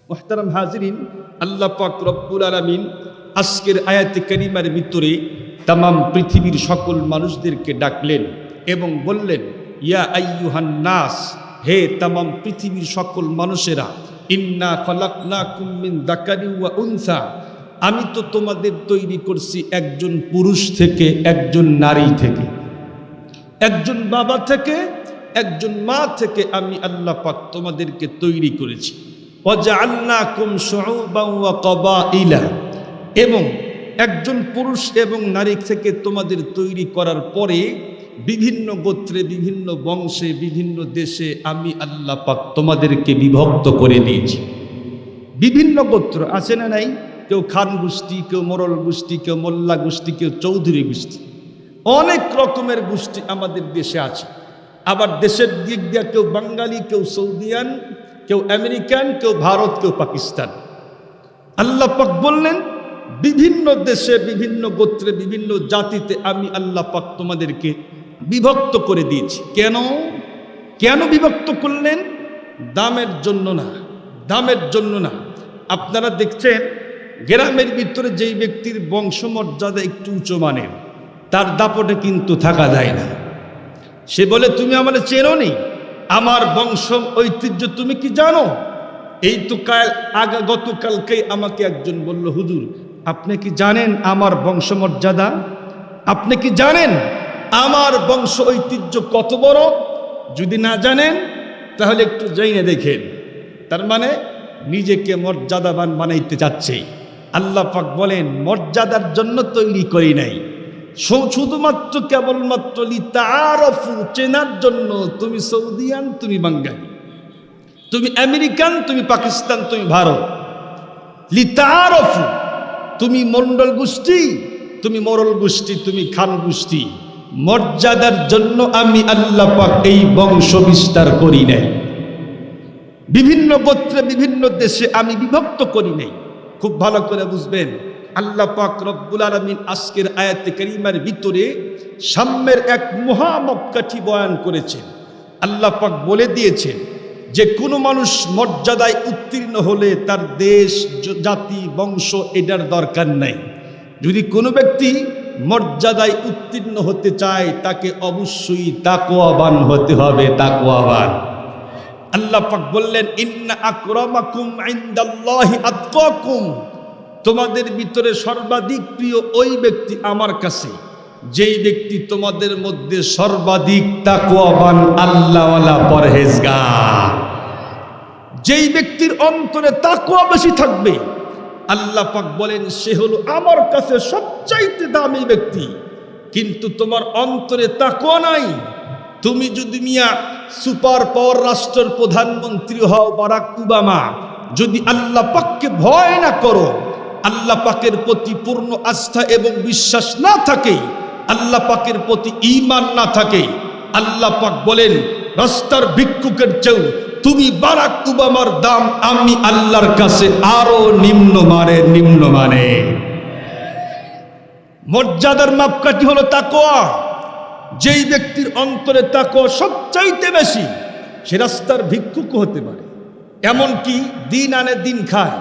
মুহতারাম হাজিরিন, আল্লাহ পাক রব্বুল আলামিন আজকের আয়াতে কারিমার ভিতরে তামাম পৃথিবীর সকল মানুষদেরকে ডাকলেন এবং বললেন, ইয়া আইয়ুহান নাস, হে তামাম পৃথিবীর সকল মানুষেরা, ইন্না খলাকনাকুম মিন যাকারিন ওয়া উনসা, আমি তো তোমাদের তৈরি করছি একজন পুরুষ থেকে একজন নারী থেকে, একজন বাবা থেকে একজন মা থেকে আমি আল্লাহ পাক তোমাদেরকে তৈরি করেছি। ওয়াজআলনাকুম শুউবান ওয়া ক্বাবাইলা, এবং একজন পুরুষ এবং নারী থেকে তোমাদের তৈরি করার পরে বিভিন্ন গোত্রে, বিভিন্ন বংশে, বিভিন্ন দেশে আমি আল্লাহ পাক তোমাদেরকে বিভক্ত করে দিয়েছি। বিভিন্ন গোত্র আছে না নাই? কেউ খান গোষ্ঠী, কেউ মোরল গোষ্ঠী, কেউ মোল্লা গোষ্ঠী, কেউ চৌধুরী গোষ্ঠী, অনেক রকমের গোষ্ঠী আমাদের দেশে আছে। আবার দেশের দিক দিয়ে কেউ বাঙালি, কেউ সৌদিয়ান, কেউ আমেরিকান, কেউ ভারত, কেউ পাকিস্তান। আল্লাহ পাক বললেন, বিভিন্ন দেশে, বিভিন্ন গোত্রে, বিভিন্ন জাতিতে আমি আল্লাহ পাক তোমাদেরকে বিভক্ত করে দিয়েছি। কেন কেন বিভক্ত করলেন? দামের জন্য না, দামের জন্য না। আপনারা দেখছেন গ্রামের ভিতরে যেই ব্যক্তির বংশমর্যাদা একটু উঁচু মানের, তার দাপটে কিন্তু থাকা যায় না। সে বলে, তুমি আমার চেনো নি, আমার বংশ ঐতিহ্য তুমি কি জানো? এই তো গতকালকেই আমাকে একজন বলল, হুজুর আপনি কি জানেন আমার বংশমর্যাদা? আপনি কি জানেন আমার বংশ ঐতিহ্য কত বড়? যদি না জানেন তাহলে একটু জেনে দেখেন। তার মানে নিজেকে মর্যাদাবান বানাইতে চাচ্ছে। আল্লাহ পাক বলেন, মর্যাদার জন্য তৈরি করি নাই, শুধুমাত্র কেবলমাত্র লিতাআরাফু, চেনার জন্য। তুমি সৌদিয়ান, তুমি বাঙালি, তুমি আমেরিকান, তুমি পাকিস্তান, তুমি ভারত। লিতাআরাফু, তুমি মন্ডল গোষ্ঠী, তুমি মোরল গোষ্ঠী, তুমি খান গোষ্ঠী। মর্যাদার জন্য আমি আল্লাহ পাক এই বংশ বিস্তার করি নাই। বিভিন্ন গোত্রে, বিভিন্ন দেশে আমি বিভক্ত করি নাই। খুব ভালো করে বুঝবেন, আল্লাহ পাক রব্বুল আলামিন আজকের আয়াতে কারিমার ভিতরে সাম্যের এক মহামাপকাঠি বয়ান করেছেন। আল্লাহ পাক বলে দিয়েছেন যে কোনো মানুষ মর্যাদায় উত্তীর্ণ হলে তার দেশ, জাতি, বংশ এটার দরকার নাই। যদি কোনো ব্যক্তি মর্যাদায় উত্তীর্ণ হতে চায়, তাকে অবশ্যই তাকওয়াবান হতে হবে, তাকওয়াবান। আল্লাহ পাক বললেন, ইন্না আকরামাকুম ইনদাল্লাহি আতকাকুম, তোমাদের ভিতরে সর্বাধিক প্রিয় ওই ব্যক্তি আমার কাছে যেই ব্যক্তি তোমাদের মধ্যে সর্বাধিক তাকওয়াবান, আল্লাহওয়ালা, পরহেজগার। যেই ব্যক্তির অন্তরে তাকওয়া বেশি থাকবে, আল্লাহ পাক বলেন সে হলো আমার কাছে সবচাইতে দামি ব্যক্তি। কিন্তু তোমার অন্তরে তাকওয়া নাই। তুমি যদি মিয়া সুপার পাওয়ার রাষ্ট্রের প্রধানমন্ত্রী হও, বারাক ওবামা, যদি আল্লাহ পাককে ভয় না করো, আল্লাহ পাকের প্রতি পূর্ণ আস্থা এবং বিশ্বাস না থাকে, আল্লাহ পাকের প্রতি ঈমান না থাকে, আল্লাহ পাক বলেন রাস্তার ভিক্ষুকের চেয়েও তুমি বারাক ওবামার দাম আমি আল্লাহর কাছে আরো নিম্নমানে। মর্যাদার মাপকাঠি হলো তাকওয়া। যেই ব্যক্তির অন্তরে তাকওয়া সবচাইতে বেশি, সে রাস্তার ভিক্ষুক হতে পারে, এমনকি দিন আনে দিন খায়।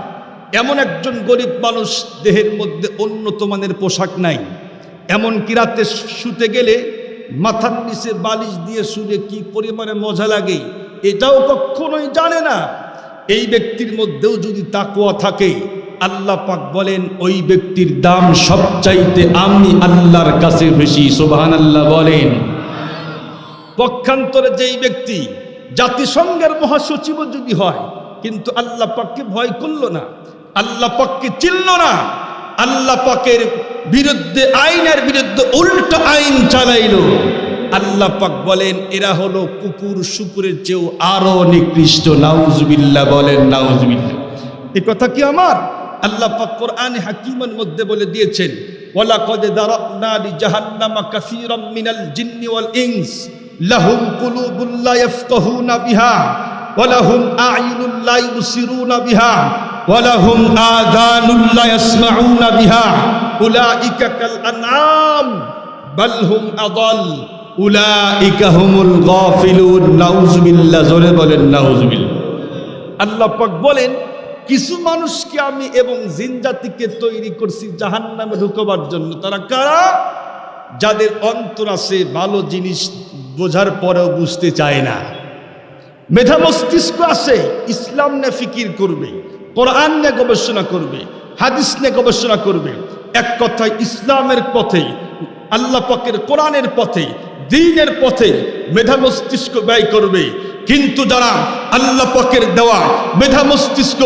এমন একজন গরিব মানুষ, দেহের মধ্যে উন্নত মানের পোশাক নাই, এমনকি রাতে শুতে গেলে মাথার নিচে বালিশ দিয়ে শুলে কি পরিমাণে মজা লাগে এটাও কখনোই জানে না। এই ব্যক্তির মধ্যেও যদি তাকওয়া থাকে, আল্লাহ পাক বলেন ওই ব্যক্তির দাম সবচাইতে আমি আল্লাহর কাছে বেশি। সুবহানাল্লাহ বলেন। পক্ষান্তরে যেই ব্যক্তি জাতিসংঘের মহাসচিব যদি হয়, কিন্তু আল্লাহ পাককে ভয় করলো না, আল্লাহ পাককে চিনল না, আল্লাহ পাকের বিরুদ্ধে, আইনের বিরুদ্ধে উল্টো আইন চালাইলো, আল্লাহ পাক বলেন এরা হলো কুকুর শুকুরের চেয়েও আরো নিকৃষ্ট। নাউজুবিল্লাহ বলেন, নাউজুবিল্লাহ। এই কথা কি আমার? আল্লাহ পাক কোরআনে হাকিমের মধ্যে বলে দিয়েছেন, ওয়ালাকাদ দারাবনা লিজাহান্নামা কাসীরাম মিনাল জিন্নি ওয়াল ইনস লাহুম কুলুবুন লা ইয়াফকাহুনা বিহা ওয়া লাহুম আ'য়ুনুন লা ইবসিরুনা বিহা ওয়া লাহুম আযানুন লা ইয়াসমাউনা বিহা উলাইকা কাল আনআম বাল হুম আদাল উলাইকা হুমুল গাফিলুন। নাউজুবিল্লাহ, জোরে বলেন নাউজুবিল্লাহ। আল্লাহ পাক বলেন কিছু মানুষকে আমি এবং জিন জাতিকে তৈরি করছি জাহান্নামে ঢুকবার জন্য। তারা কারা? যাদের অন্তর আছে ভালো জিনিস বোঝার পরেও বুঝতে চায় না, মেধা মস্তিষ্ক আছে, ইসলাম নিয়ে ফিকির করবে, কোরআন নিয়ে গবেষণা করবে, হাদিস নিয়ে গবেষণা করবে, এক কথায় ইসলামের পথে, আল্লাহ পাকের কোরআনের পথে, দ্বীনের পথে মেধা মস্তিষ্ক ব্যয় করবে। কিন্তু যারা আল্লাহ পাকের দেওয়া মেধা মস্তিষ্ক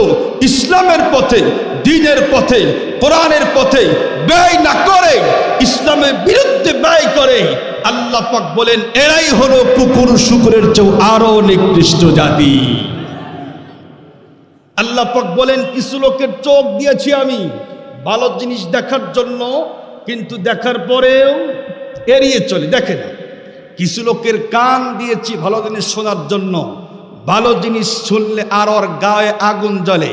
ইসলামের পথে, দ্বীনের পথে, কোরআনের পথে ব্যয় না করে, ইসলামের বিরুদ্ধে ব্যয় করে, আল্লাহ পাক বলেন এরাই হলো কুকুর শুকুরের চেয়েও আরো নিকৃষ্ট জাতি। আল্লাহ পাক বলেন কিছু লোকের চোখ দিয়েছি আমি ভালো জিনিস দেখার জন্য, কিন্তু দেখার পরেও এড়িয়ে চলে, দেখে না। কিছু লোকের কান দিয়েছি ভালো জিনিস শোনার জন্য, ভালো জিনিস শুনলে আর ওর গায়ে আগুন জ্বলে।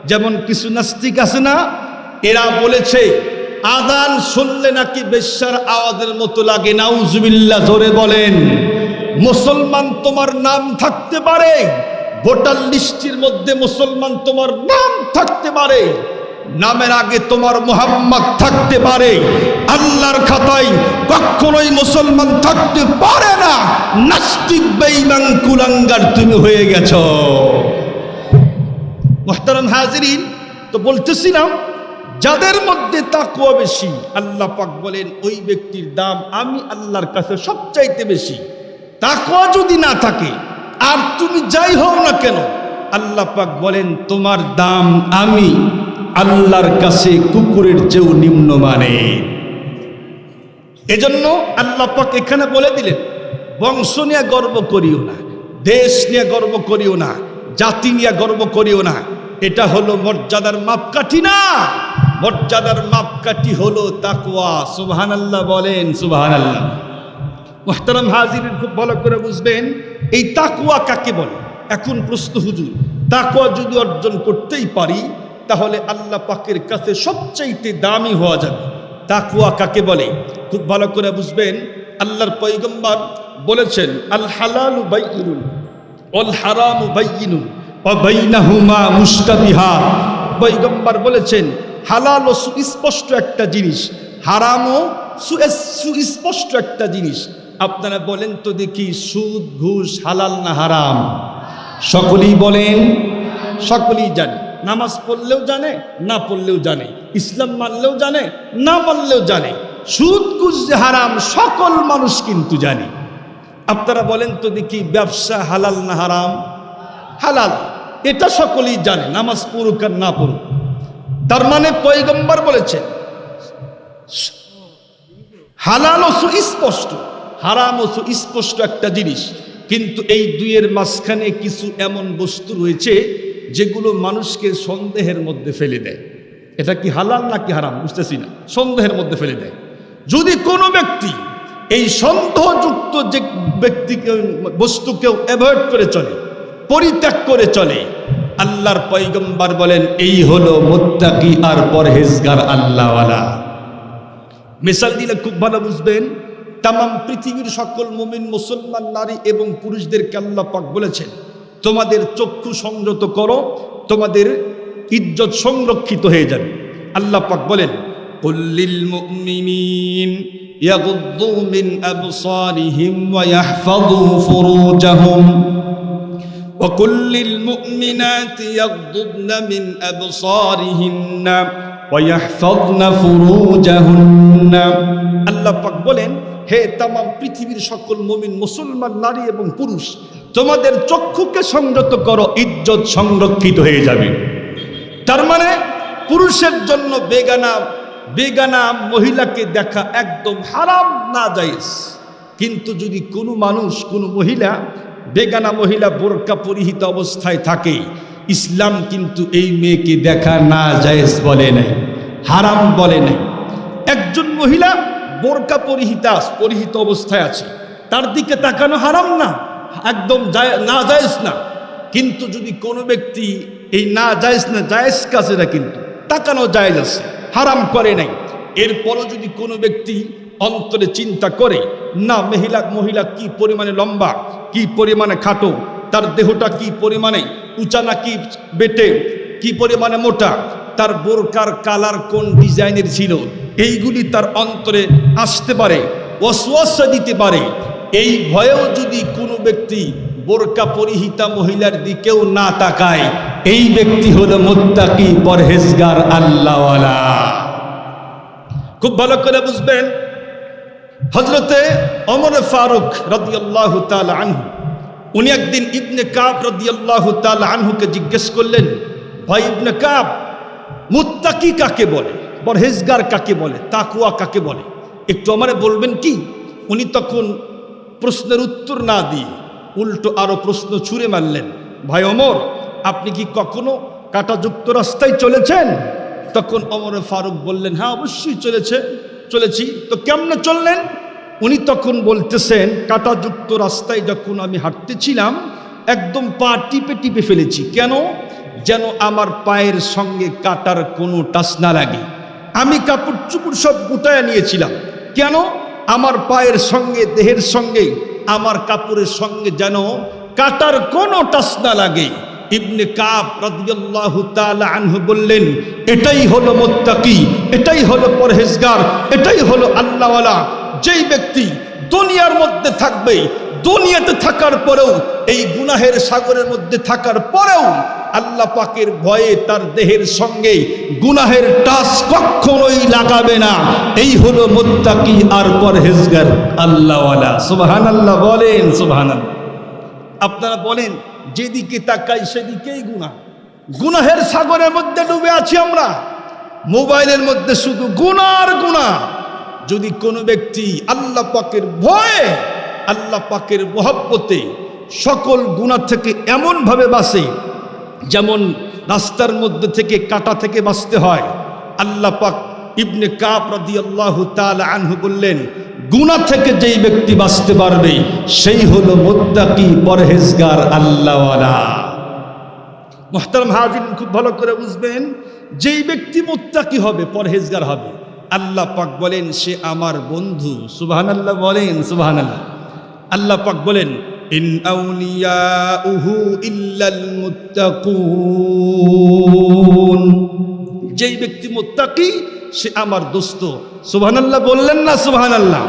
যেমন কিছু নাস্তিক আছে না, এরা বলেছে আযান শুনলে নাকি বেশ্যার আওয়াজের মতো লাগে। নাউজুবিল্লাহ, জোরে বলেন। মুসলমান তোমার নাম থাকতে পারে, ভোটার লিস্টের মধ্যে মুসলমান তোমার নাম থাকতে পারে, নামের আগে তোমার মুহাম্মদ থাকতে পারে, আল্লাহর খাতায় কখনোই মুসলমান থাকতে পারে না। নাস্তিক, বেঈমান, কুলাঙ্গার তুমি হয়ে গেছো। মুহতারাম হাজিরিন, তো বলতেছিলাম যাদের মধ্যে তাকওয়া বেশি, আল্লাহ পাক বলেন ওই ব্যক্তির দাম আমি আল্লাহর কাছে সবচাইতে বেশি। তাকওয়া যদি না থাকে আর তুমি যাই হও না কেন, আল্লাহ পাক বলেন তোমার দাম আমি আল্লাহর কাছে কুকুরের চেয়েও নিম্নমানের। এজন্য আল্লাহ পাক এখানে বলে দিলেন বংশ নিয়ে গর্ব করিও না, দেশ নিয়ে গর্ব করিও না, জাতি নিয়ে গর্ব করিও না। এটা হলো মর্যাদার মাপকাঠি না, মর্যাদার মাপকাঠি হলো তাকওয়া। সুবহানাল্লাহ বলেন, সুবহানাল্লাহ। মুহতারাম হাজিরিন, খুব ভালো করে বুঝবেন এই তাকওয়া কাকে বলে। এখন প্রশ্ন, হুজুর তাকওয়া যদি অর্জন করতেই পারি তাহলে আল্লাহ পাকের কাছে সবচাইতে দামি হওয়া যাবে। তাকওয়া কাকে বলে খুব ভালো করে বুঝবেন। আল্লাহর পয়গম্বর বলেছেন আল হালালু বাইয়িনুন ওয়াল হারামু বাইয়িনুন ওয়া বাইনাহুমা মুশতাবিহাত। পয়গম্বর বলেছেন হালাল ও সুস্পষ্ট একটা জিনিস, হারামও সুস্পষ্ট একটা জিনিস। আপনারা বলেন তো দেখি, সুদ ঘুষ হালাল না হারাম? সকলেই বলেন, সকলেই জানে। নামাজ পড়লেও জানে, না পড়লেও জানে। ইসলাম মানলেও জানে, না মানলেও জানে। সুদ ঘুষ যে হারাম সকল মানুষ কিন্তু জানে। আপনারা বলেন তো দেখি, ব্যবসা হালাল না হারাম? হালাল, এটা সকলেই জানে, নামাজ পড়ুক আর না পড়ুক। তার মানে পয়গম্বর বলেছেন হালাল ও সুস্পষ্ট, হারাম ও সুস্পষ্ট একটা জিনিস। কিন্তু এই দুইয়ের মাঝখানে কিছু এমন বস্তু রয়েছে যেগুলো মানুষকে সন্দেহের মধ্যে ফেলে দেয়। এটা কি হালাল নাকি হারাম বুঝতেছি না, সন্দেহের মধ্যে ফেলে দেয়। যদি কোনো ব্যক্তি এই সন্দেহযুক্ত যে ব্যক্তিকে বস্তুকেও অ্যাভয়েড করে চলে, পরিত্যাগ করে চলে, আল্লাহর পয়গম্বর বলেন এই হলো মুত্তাকি আর পরহেজগার আল্লাহওয়ালা। মিসাল দিলে খুব ভালো বুঝবেন। তাম পৃথিবীর সকল মুমিন মুসলমান নারী এবং পুরুষদেরকে আল্লাহ পাক বলেছেন তোমাদের চক্ষু সংযত করো, তোমাদের ইজ্জত সংরক্ষিত হয়ে যাবে। আল্লাহ পাক বলেন কুল্লিল মুমিনিন ইয়াগুদ্দু মিন আবসারিহিম ওয়া ইয়াহফাযু ফুরুজাহুম ওয়া কুল্লিল মুমিনাতি ইয়াগুদ্দুনা মিন আবসারিহিন্না ওয়া ইয়াহফাযনা ফুরুজাহুন্না। আল্লাহ পাক বলেন হে তাম পৃথিবীর সকল মুমিন মুসলমান নারী এবং পুরুষ, তোমাদের চক্ষুকে সংযত করো, ইজ্জত সংরক্ষিত হয়ে যাবে। তার মানে পুরুষের জন্য বেগানা মহিলাকে দেখা একদম হারাম, না জায়েজ। কিন্তু যদি কোনো মানুষ, কোনো মহিলা, বেগানা মহিলা বোরকা পরিহিত অবস্থায় থাকে, ইসলাম কিন্তু এই মেয়েকে দেখা না জায়েজ বলে নাই, হারাম বলে নাই। একজন মহিলা বোরকা পরিহিত অবস্থায় আছে, তার দিকে তাকানো হারাম না, একদম না জায়েজ না। কিন্তু যদি কোনো ব্যক্তি এই না জায়েজ না জায়েজ কাছে না, কিন্তু তাকানো জায়েজ আছে, হারাম করে নাই। এরপরও যদি কোনো ব্যক্তি অন্তরে চিন্তা করে না মহিলা কি পরিমাণে লম্বা, কি পরিমাণে খাটো, তার দেহটা কি পরিমাণে উঁচা নাকি বেটে, কি পরিমাণে মোটা, তার বোরকার কালার কোন ডিজাইনের ছিল, এইগুলি তার অন্তরে আসতে পারে, ওয়াসওয়াসা দিতে পারে। এই ভয়েও যদি কোনো ব্যক্তি বোরকা পরিহিতা মহিলার দিকেও না তাকায়, এই ব্যক্তি হলো মুত্তাকি, পরহেজগার, আল্লাহওয়ালা। খুব ভালো করে বুঝবেন, হযরতে ওমর ফারুক রাদিয়াল্লাহু তাআলা আনহু, উনি একদিন ইবনে কাব রাদিয়াল্লাহু তাআলা আনহুকে জিজ্ঞেস করলেন, ভাই ইবনে কাব, মুত্তাকি কাকে বলে, পরহেজগার কাকে বলে, তাকওয়া কাকে বলে, একটু আমারে বলবেন কি? উনি তখন প্রশ্নের উত্তর না দিয়ে উল্টো আরো প্রশ্ন ছুঁড়ে মারলেন, ভাই ওমর, আপনি কি কখনো কাঁটাযুক্ত রাস্তায় চলেছেন? তখন ওমর ফারুক বললেন, হ্যাঁ অবশ্যই চলেছি। তো কেমনে চললেন? উনি তখন বলতেছেন, কাঁটাযুক্ত রাস্তায় যখন আমি হাঁটতেছিলাম, একদম পা টিপে টিপে ফেলেছি। কেন? যেন আমার পায়ের সঙ্গে কাঁটার কোনো টাচ না লাগে। আমি কাপড় চুপড় সব গুটায় নিয়েছিলাম। কেন? আমার পায়ের সঙ্গে, দেহের সঙ্গে, আমার কাপড়ের সঙ্গে যেন কাঁটার কোনো টাচ না লাগে। ইবনে কাব রাদিয়াল্লাহু তাআলা আনহু বললেন, এটাই হলো মুত্তাকি, এটাই হলো পরহেজগার, এটাই হলো আল্লাহওয়ালা। যেই ব্যক্তি দুনিয়ার মধ্যে থাকবে, দুনিয়াতে থাকার পরেও, এই গুনাহের সাগরের মধ্যে থাকার পরেও আল্লাহ পাকের ভয়ে তার দেহের সঙ্গে গুনাহের টাচ কখনোই লাগাবে না, এই হলো মুত্তাকি আর পরহেজগার, আল্লাহওয়ালা। সুবহানাল্লাহ বলেন, সুবহানাল্লাহ। আপনারা বলেন, যেদিকে তাকাই সেদিকেই গুনাহ, গুনাহের সাগরের মধ্যে ডুবে আছি আমরা। মোবাইলের মধ্যে শুধু গুনাহ আর গুনাহ। যদি কোনো ব্যক্তি আল্লাহ পাকের ভয়ে, আল্লাহ পাকের মহব্বতে সকল গুনাহ থেকে এমনভাবে বাঁচে, যেমন রাস্তার মধ্যে থেকে কাঁটা থেকে বাঁচতে হয়, আল্লাহ পাক ইবনে কাব রাদিয়াল্লাহু তাআলা আনহু বললেন, গুনাহ থেকে যেই ব্যক্তি বাঁচতে পারবে সেই হলো মুত্তাকি, পরহেজগার, আল্লাহওয়ালা। মুহতারাম হাজিরিন, খুব ভালো করে বুঝবেন, যেই ব্যক্তি মুত্তাকি হবে, পরহেজগার হবে, আল্লাহ পাক বলেন সে আমার বন্ধু। সুবহানাল্লাহ বলেন, সুবহানাল্লাহ। আল্লাহ পাক বলেন, ইন আউলিয়াউহু ইল্লাল মুত্তাকুন, যেই ব্যক্তি মুত্তাকি সে আমার দোস্ত। সুবহানাল্লাহ বললেন না? সুবহানাল্লাহ।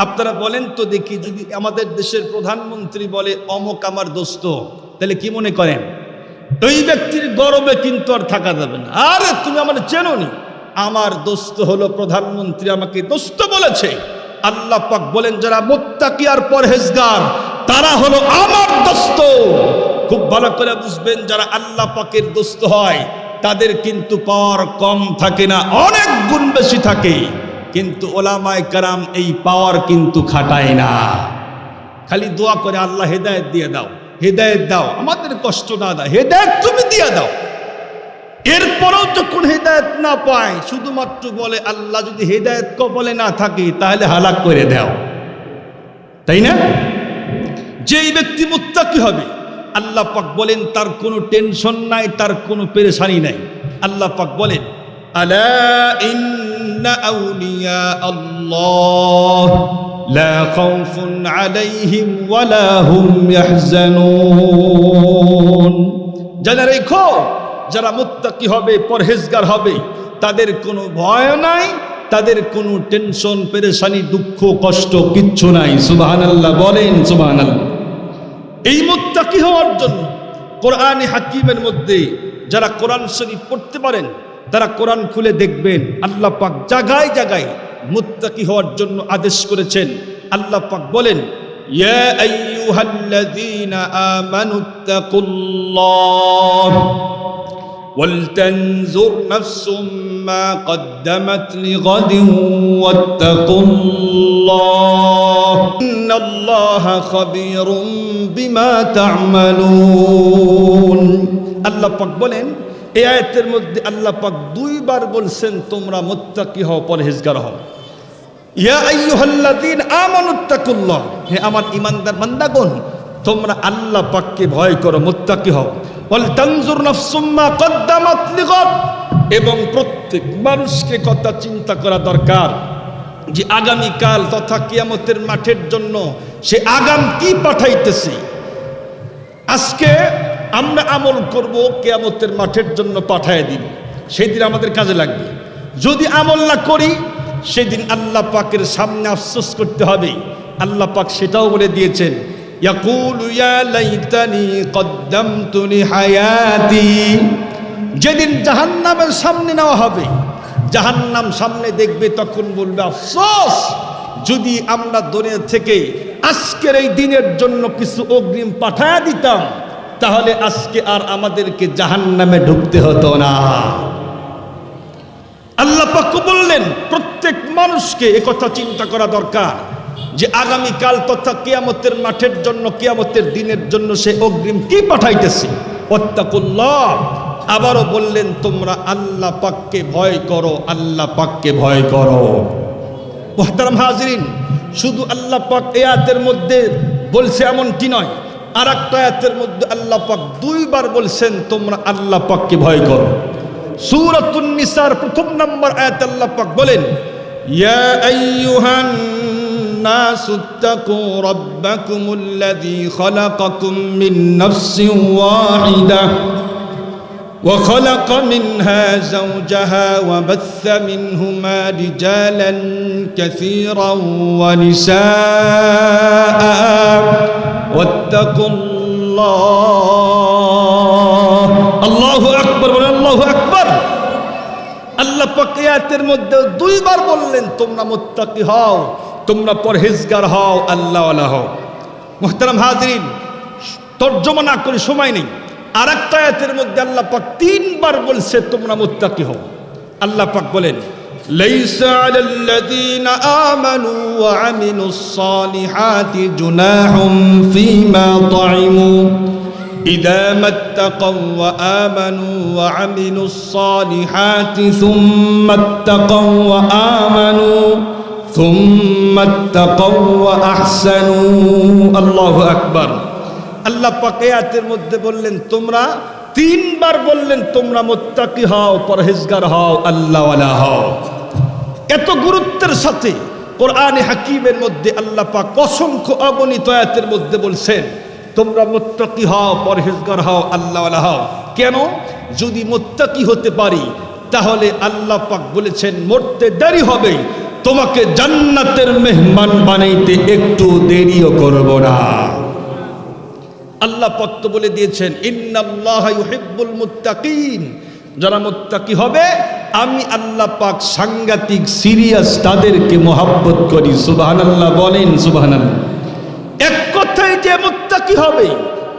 আপনারা বলেন তো দেখি, যদি আমাদের দেশের প্রধানমন্ত্রী বলে অমুক আমার দোস্ত, তাহলে কি মনে করেন? ওই ব্যক্তির গর্বে কিন্তু আর থাকা যাবে না। আরে তুমি আমার চেনো নি, আমার দোস্ত হলো প্রধানমন্ত্রী, আমাকে দোস্ত বলেছে। আল্লাহ পাক বলেন, যারা মুত্তাকি আর পরহেজগার তারা হলো আমার দোস্ত। খুব ভালো করে বুঝবেন, যারা আল্লাহ পাকের দোস্ত হয় তাদের কিন্তু পাওয়ার কম থাকে না, অনেক গুণ বেশি থাকে। কিন্তু ওলামায়ে কেরাম এই পাওয়ার কিন্তু খাটায় না, খালি দোয়া করে, আল্লাহ হেদায়েত দিয়ে দাও, হেদায়েত দাও, আমাদের কষ্ট না দাও, হেদায়েত তুমি দিয়ে দাও। এরপরেও যখন হেদায়েত না পায়, শুধুমাত্র বলে, আল্লাহ যদি হেদায়েত কবলে না থাকে তাহলে হালাক করে দাও, তাই না? যেই ব্যক্তি মুত্তাকি হবে, আল্লাহ পাক বলেন তার কোনো টেনশন নাই, তার কোনো পেরেশানি নাই। আল্লাহ পাক বলেন, আলা ইন্না আউলিয়া আল্লাহ লা খাউফুন আলাইহিম ওয়ালা হুম ইয়াহজানুন। জানা রেখো, যারা মুত্তাকি হবে, পরহেজগার হবে, তাদের কোনো ভয় নাই, তাদের কোনো টেনশন, পেরেশানি, দুঃখ, কষ্ট কিচ্ছু নাই। সুবহানাল্লাহ বলেন, সুবহানাল্লাহ। এই মুত্তাকি হওয়ার জন্য কোরআনে হাকিমের মধ্যে যারা কোরআন শরীফ পড়তে পারেন, তারা কোরআন খুলে দেখবেন, আল্লাহ পাক জায়গায় জায়গায় মুত্তাকি হওয়ার জন্য আদেশ করেছেন। আল্লাহ পাক বলেন, ইয়া আইয়ুহাল্লাযীনা আমানুত্তাকুল্লাহ ওয়ালতানজুর নাফসুম মা কদ্দামাত লিগাদিন ওয়াত্তাকুল্লাহ ইন্নাল্লাহা খাবীরুম বিমা তা'মালুন। আল্লাহ পাক বলেন, এই আয়াতের মধ্যে আল্লাহ পাক দুইবার বলছেন তোমরা মুত্তাকি হও, পরহেজগার হও। ইয়া আইয়ুহাল্লাযীনা আমানুত্তাকুল্লাহ, হে আমার ঈমানদার বান্দাগণ, তোমরা আল্লাহ পাককে ভয় করো, মুত্তাকি হও। ওয়াল তানজুর নাফসুম মা কদ্দামাত লিগাদ, এবং প্রত্যেক মানুষকে কথা চিন্তা করা দরকার যে আগামীকাল তথা কিয়ামতের মাঠের জন্য সে আগাম কি পাঠাইতেছে। আজকে আমরা আমল করব, কিয়ামতের মাঠের জন্য পাঠিয়ে দিব, সেই দিন আমাদের কাজে লাগবে। যদি আমল না করি সেদিন আল্লাহ পাকের সামনে আফসোস করতে হবে। আল্লাহ পাক সেটাও বলে দিয়েছেন, ইয়াকুলু ইয়া লাইতানি কদ্দামতু লিহায়াতি। যেদিন জাহান্নামের সামনে নেওয়া হবে, জাহান্নাম সামনে দেখবে, তখন বলবে আফসোস, যদি আমরা দুনিয়া থেকে আজকের এই দিনের জন্য কিছু অগ্রিম পাঠায়া দিতাম, তাহলে আজকে আর আমাদেরকে জাহান্নামে ঢুকতে হতো না। আল্লাহ পাক বললেন প্রত্যেক মানুষকে একথা চিন্তা করা দরকার যে আগামীকাল তথা কিয়ামতের মাঠের জন্য, কিয়ামতের দিনের জন্য সে অগ্রিম কি পাঠাইতেছে। ওয়াত্তাকুল্লাহ, আবারও বললেন তোমরা আল্লাহ পাককে ভয় করো, আল্লাহ পাককে ভয় করো। মুহতারাম হাজিরিন, শুধু আল্লাহ পাক এই আয়াতের মধ্যে বলছে এমনটি নয়, আর একটা আয়াতের মধ্যে আল্লাহ পাক দুইবার বলছেন তোমরা আল্লাহ পাককে ভয় করো। সূরাতুন নিসার ১ম নম্বর আয়াতে আল্লাহ পাক বলেন, ইয়া আইয়ুহান নাসুত্তাকু রাব্বাকুমুল্লাযী খালাকাকুম মিন নাফসিন ওয়াহিদাহ وخلق منها زوجها وبث منهما رجالا كثيرا ونساء واتقوا الله। الله أكبر، الله أكبر। আল্লাহ পাক আয়াতের মধ্যে দুইবার বললেন তোমরা মুত্তাকি হও, তোমরা পরহেজগার হও, আল্লাহওয়ালা হও। মুহতারাম হাজিরিন, তর্জমা না করে সময় নেই। আর একটা আয়াতের মধ্যে আল্লাহ পাক 3 বার বলছে তোমরা মুত্তাকি হও। আল্লাহ পাক বলেন, লাইসা আলাল্লাযীনা আমানু ওয়া আমিলুস সালিহাতি জুনাহুম ফীমা তা'iমু ইযা মাত্তাকাও ওয়া আমানু ওয়া আমিলুস সালিহাতি সুম্মা ইত্তাকাও ওয়া আমানু সুম্মা ইত্তাকাও ওয়া আহসানু। আল্লাহু আকবার। আল্লাহ পাক আয়াতের মধ্যে বললেন তোমরা 3 বার বললেন তোমরা মুত্তাকি হও, পরহেজগার হও, আল্লাহওয়ালা হও। এত গুরুত্বের সাথে কোরআনে হাকিমের মধ্যে আল্লাহ পাক অসংখ্য অগণিত আয়াতের মধ্যে বলছেন তোমরা মুত্তাকি হও, পরহেজগার হও, আল্লাহওয়ালা হও। কেন? যদি মুত্তাকি হতে পারি তাহলে আল্লাহ পাক বলেছেন মরতে দেরি হবে, তোমাকে জান্নাতের মেহমান বানাইতে একটু দেরিও করব না। আল্লাহ পাক তো বলে দিয়েছেন ইন্নাল্লাহা ইউহিব্বুল মুত্তাকিন, যারা মুত্তাকি হবে আমি আল্লাহ পাক সাংঘাতিক সিরিয়াস তাদেরকে মহব্বত করি। সুবহানাল্লাহ বলেন, সুবহানাল্লাহ। এক কথায় যে মুত্তাকি হবে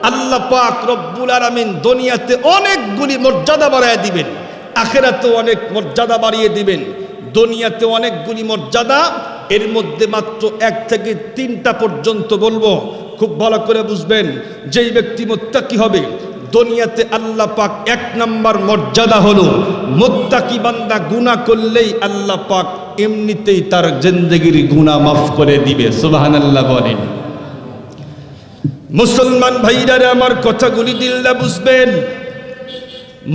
আল্লাহ পাক রব্বুল আলামিন দুনিয়াতে অনেকগুলি মর্যাদা বাড়িয়ে দিবেন, আখিরাতে অনেক মর্যাদা বাড়িয়ে দিবেন। দুনিয়াতে অনেকগুলি মর্যাদা, এর মধ্যে মাত্র 1 থেকে 3টা পর্যন্ত বলবো, খুব ভালো করে বুঝবেন। যেই ব্যক্তি মুত্তাকি হবে দুনিয়াতে আল্লাহ পাক 1 নম্বর মর্যাদা হলো মুত্তাকি বান্দা গুনাহ করলেই আল্লাহ পাক এমনিতেই তার জিন্দেগির গুনাহ মাফ করে দিবে। সুবহানাল্লাহ বলেন। মুসলমান ভাইরা আমার কথাগুলি দিলদা বুঝবেন।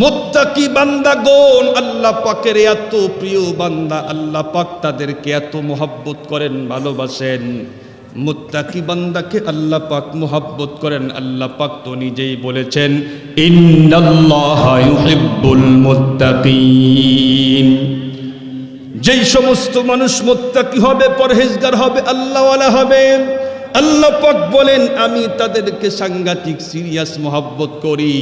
মুত্তাকি বান্দাগণ আল্লাহ পাকের এত প্রিয় বান্দা, আল্লাহ পাক তাদেরকে এত মহব্বত করেন, ভালোবাসেন। মুত্তাকি বান্দাকে আল্লাহ পাক মহব্বত করেন। আল্লাহ পাক তো নিজেই বলেছেন ইন্নাল্লাহা ইউহিব্বুল মুত্তাকিন। যেই সমস্ত মানুষ মুত্তাকি হবে, পরহেজগার হবে, আল্লাহওয়ালা হবে, আল্লাহ পাক বলেন আমি তাদেরকে সাংঘাতিক সিরিয়াস মহব্বত করি।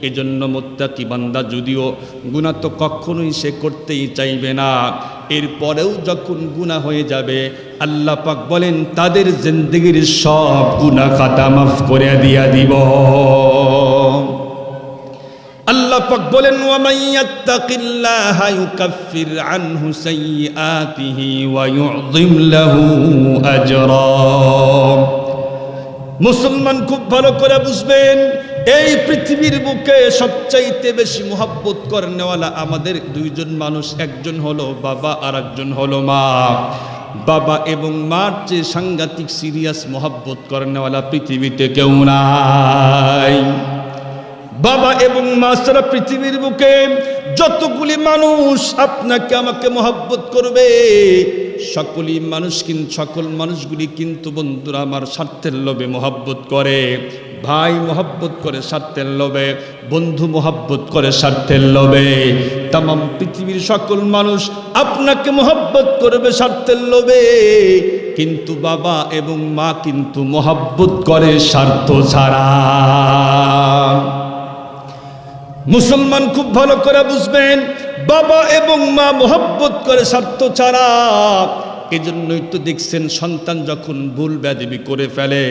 এজন্য মুত্তাকি বান্দা যদিও গুনাহ তো কখনোই সে করতেই চাইবে না, এরপরেও যখন গুনাহ হয়ে যাবে আল্লাহ পাক বলেন তাদের জিন্দেগির সব গুনাহ খাতা মাফ করে দিয়া দিব। আল্লাহ পাক বলেন ওয়া মাইয়াত্তাকিল্লাহা ইউকাফির আনহু সাইয়্যাতিহি ওয়া ইউযিম লাহু আজরা। মুসলমান খুব ভালো করে বুঝবেন, এই পৃথিবীর বুকে সবচাইতে বেশি মহব্বত করেনওয়ালা আমাদের 2 জন মানুষ, একজন হলো বাবা আর একজন হলো মা। বাবা এবং মার চেয়ে সাংঘাতিক সিরিয়াস মহব্বত করেনওয়ালা পৃথিবীতে কেউ নাই। বাবা এবং মা ছাড়া পৃথিবীর বুকে যতগুলি মানুষ আপনাকে আমাকে মহব্বত করবে, সকল মানুষগুলি কিন্তু বন্ধুরা আমার স্বার্থের লোভে মহব্বত করে। ভাই মহব্বত করে স্বার্থের লোভে, বন্ধু মহব্বত করে স্বার্থের লোভে। তাম পৃথিবীর সকল মানুষ আপনাকে মহব্বত করবে স্বার্থের লোভে, কিন্তু বাবা এবং মা কিন্তু মহব্বত করে স্বার্থ ছাড়া। মুসলমান খুব ভালো করে বুঝবেন, বাবা এবং মা মহব্বত করে স্বার্থ ছাড়া। এজন্যই তো দেখছেন সন্তান যখন ভুল বেয়াদবি করে ফেলে,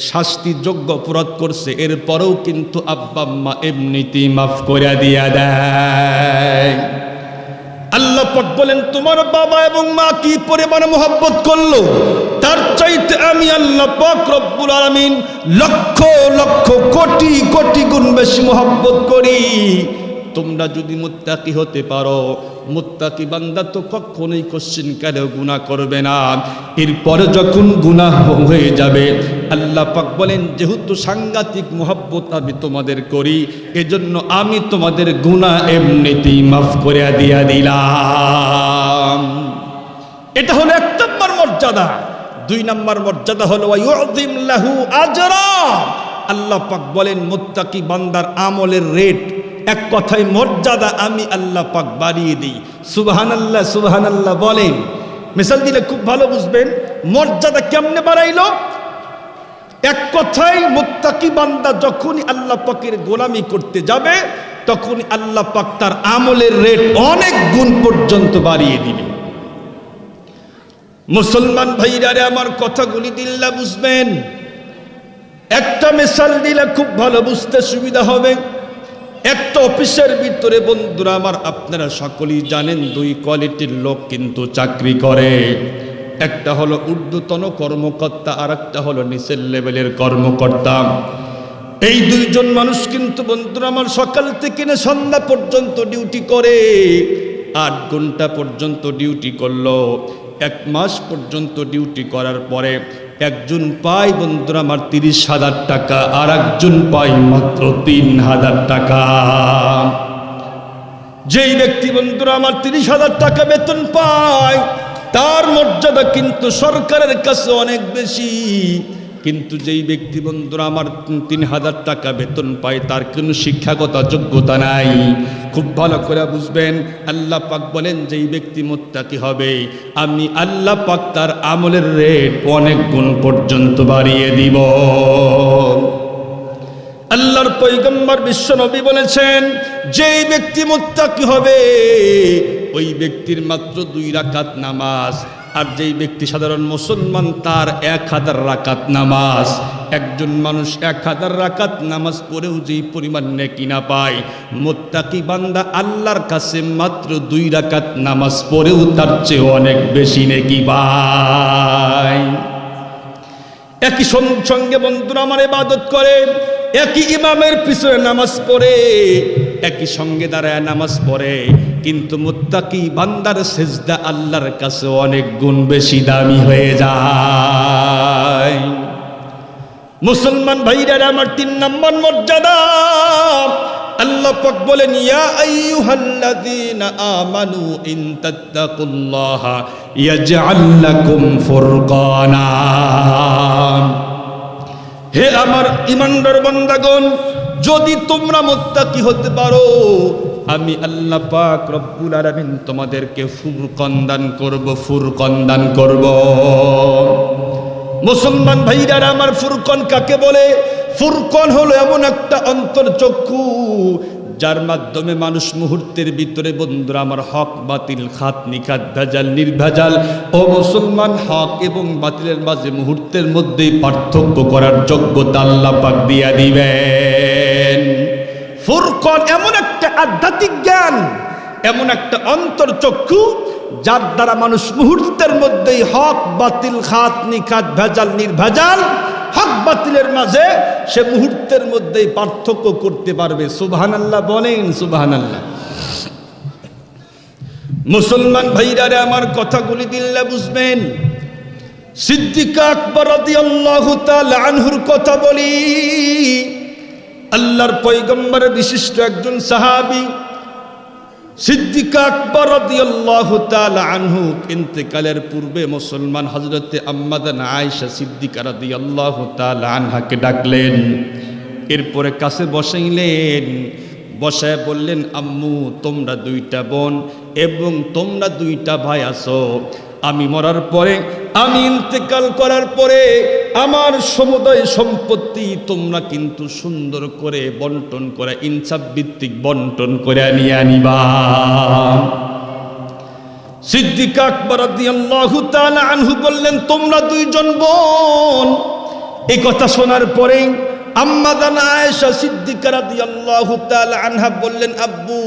শাস্তিযোগ্য অপরাধ করছে, এরপরেও কিন্তু আব্বা আম্মা এমনিতেই মাফ করে দিয়া দেয়। আল্লাহ পাক বলেন তোমার বাবা এবং মা কি পরিমাণে মহব্বত করলো, তার চাইতে আমি আল্লাহ পাক রব্বুল আলামিন লক্ষ লক্ষ কোটি কোটি গুণ বেশি মহব্বত করি। তোমরা যদি মুত্তাকি হতে পারো, মুত্তাকি বান্দা তো কখনোই কোশ্চিন কালেও গুনাহ করবে না। এরপরে যখন গুনাহ হয়ে যাবে, আল্লাহ পাক বলেন যেহেতু সাংঘাতিক মহব্বত আমি তোমাদের করি, এজন্য আমি তোমাদের গুনাহ এমনিতেই মাফ করে দিয়া দিলাম। এটা হলো 1 নম্বর মর্যাদা। 2 নম্বর মর্যাদা হলো ওয়ায়ুযিম লাহু আজরা। আল্লাহ পাক বলেন মুত্তাকি বান্দার আমলের রেট, এক কথায় মর্যাদা আমি আল্লাহ পাক বাড়িয়ে দিই। সুবহানাল্লাহ সুবহানাল্লাহ বলেন। মিসাল দিলে খুব ভালো বুঝবেন মর্যাদা কেমনে বাড়াইলো। এক কথায় মুত্তাকি বান্দা যখনই আল্লাহ পাকের গোলামি করতে যাবে, তখন আল্লাহ পাক তার আমলের রেট অনেক গুণ পর্যন্ত বাড়িয়ে দিবে। মুসলমান ভাইরারে আমার কথাগুলি দিল্লা বুঝবেন। একটা মিসাল দিলে খুব ভালো বুঝতে সুবিধা হবে। একটা অফিসের ভিতরে বন্ধুরা আমার আপনারা সকলেই জানেন 2 কোয়ালিটির লোক কিন্তু চাকরি করে। একটা হলো ঊর্ধ্বতন কর্মকর্তা, আর একটা হলো নিচের লেভেলের কর্মকর্তা। এই 2 জন মানুষ কিন্তু বন্ধুরা আমার সকাল থেকে সন্ধ্যা পর্যন্ত ডিউটি করে। 8 ঘন্টা পর্যন্ত ডিউটি করলো। 1 মাস পর্যন্ত ডিউটি করার পরে একজন পায় বন্ধুরা আমার 30,000 টাকা, আর একজন পায় মাত্র 3,000 টাকা। যেই ব্যক্তি বন্ধুরা আমার 30,000 টাকা বেতন পায়, তার মর্যাদা কিন্তু সরকারের কাছে অনেক বেশি। কিন্তু যেই ব্যক্তি বন্ধুরা আমার 3,000 টাকা বেতন পায়, তার কোনো শিক্ষাগত যোগ্যতা নাই। খুব ভালো করে বুঝবেন, আল্লাহ পাক বলেন যেই ব্যক্তি মুত্তাকি হবে, আমি আল্লাহ পাক তার আমলের রেট অনেক গুণ পর্যন্ত বাড়িয়ে দিব। আল্লাহর পয়গম্বর বিশ্ব নবী বলেছেন যেই ব্যক্তি মুত্তাকি হবে, ওই ব্যক্তির মাত্র 2 রাকাত নামাজ, আর যেই ব্যক্তি সাধারণ মুসলমান তার 1000 রাকাত নামাজ। একজন মানুষ 1000 রাকাত নামাজ পড়েও যেই পরিমাণ নেকি না পায়, মুত্তাকি বান্দা আল্লাহর কাছে মাত্র 2 রাকাত নামাজ পড়েও তার চেয়ে অনেক বেশি নেকি পায়। একই সঙ্গে বন্ধুরা আমার ইবাদত করে, একই ইমামের পিছনে নামাজ পড়ে, একই সঙ্গে দাঁড়ায় নামাজ পড়ে, কিন্তু মুত্তাকি বান্দার সেজদা আল্লাহর কাছে অনেক গুণ বেশি দামি হয়ে যায়। মুসলমান ভাইরা আমার 3 নম্বর মর্যাদা, আল্লাহ পাক বলেন ইয়া আইয়ুহাল্লাযীনা আমানু ইন তাত্তাকুল্লাহা ইয়াজআল লাকুম ফুরকানা। হে আমার ঈমানদার বান্দাগণ, যদি তোমরা মুত্তাকি হতে পারো, আমি আল্লাহ পাক রব্বুল আলামিন তোমাদেরকে ফুরকান দান করব, ফুরকান দান করব। মুসলমান ভাইরা আমার, ফুরকান কাকে বলে? ফুরকান হলো এমন একটা অন্তর্চক্ষু যার মাধ্যমে মানুষ মুহূর্তের ভিতরে বন্ধুরা আমার হক বাতিল, খাত নিখাত, ভেজাল নির্ভেজাল, ও মুসলমান হক এবং বাতিলের মাঝে মুহূর্তের মধ্যেই পার্থক্য করার যোগ্যতা আল্লাহ পাক দিয়া দিবেন। ফুরকান এমন একটা আধ্যাত্মিক জ্ঞান, এমন একটা অন্তর্চক্ষু যার দ্বারা মানুষ মুহূর্তের মধ্যেই হক বাতিল, খাত নিখাত, ভেজাল নির্ভেজাল, হক বাতিলের মাঝে সে মুহূর্তের মধ্যেই পার্থক্য করতে পারবে। সুবহানাল্লাহ বলেন, সুবহানাল্লাহ। মুসলমান ভাইরারে আমার কথাগুলি দিল্লা বুঝবেন। সিদ্দিক আকবর রাদিয়াল্লাহু তাআলা আনহুর কথা বলি। আল্লাহর পয়গম্বরের বিশিষ্ট একজন সাহাবী, সিদ্দিক আকবর রাদিয়াল্লাহু তাআলা আনহু ইন্তেকালের পূর্বে মুসলমান হযরতে আম্মাদান আয়েশা সিদ্দিকা রাদিয়াল্লাহু তাআলা আনহাকে ডাকলেন। এরপরে কাছে বসাইলেন, বসায় বললেন, আম্মু তোমরা দুইটা বোন এবং তোমরা দুইটা ভাই আছো, আমি মরার পরে, আমি ইন্তেকাল করার পরে আমার সমুদয় সম্পত্তি তোমরা কিন্তু সুন্দর করে বন্টন করে, ইনসাফ ভিত্তিক বন্টন করে নিয়ে আনিবা। সিদ্দিক আকবর রাদিয়াল্লাহু তাআলা আনহু বললেন, তোমরা দুইজন বোন। এই কথা শোনার পরে আম্মাদান আয়েশা সিদ্দিকা রাদিয়াল্লাহু তাআলা আনহা বললেন, আব্বু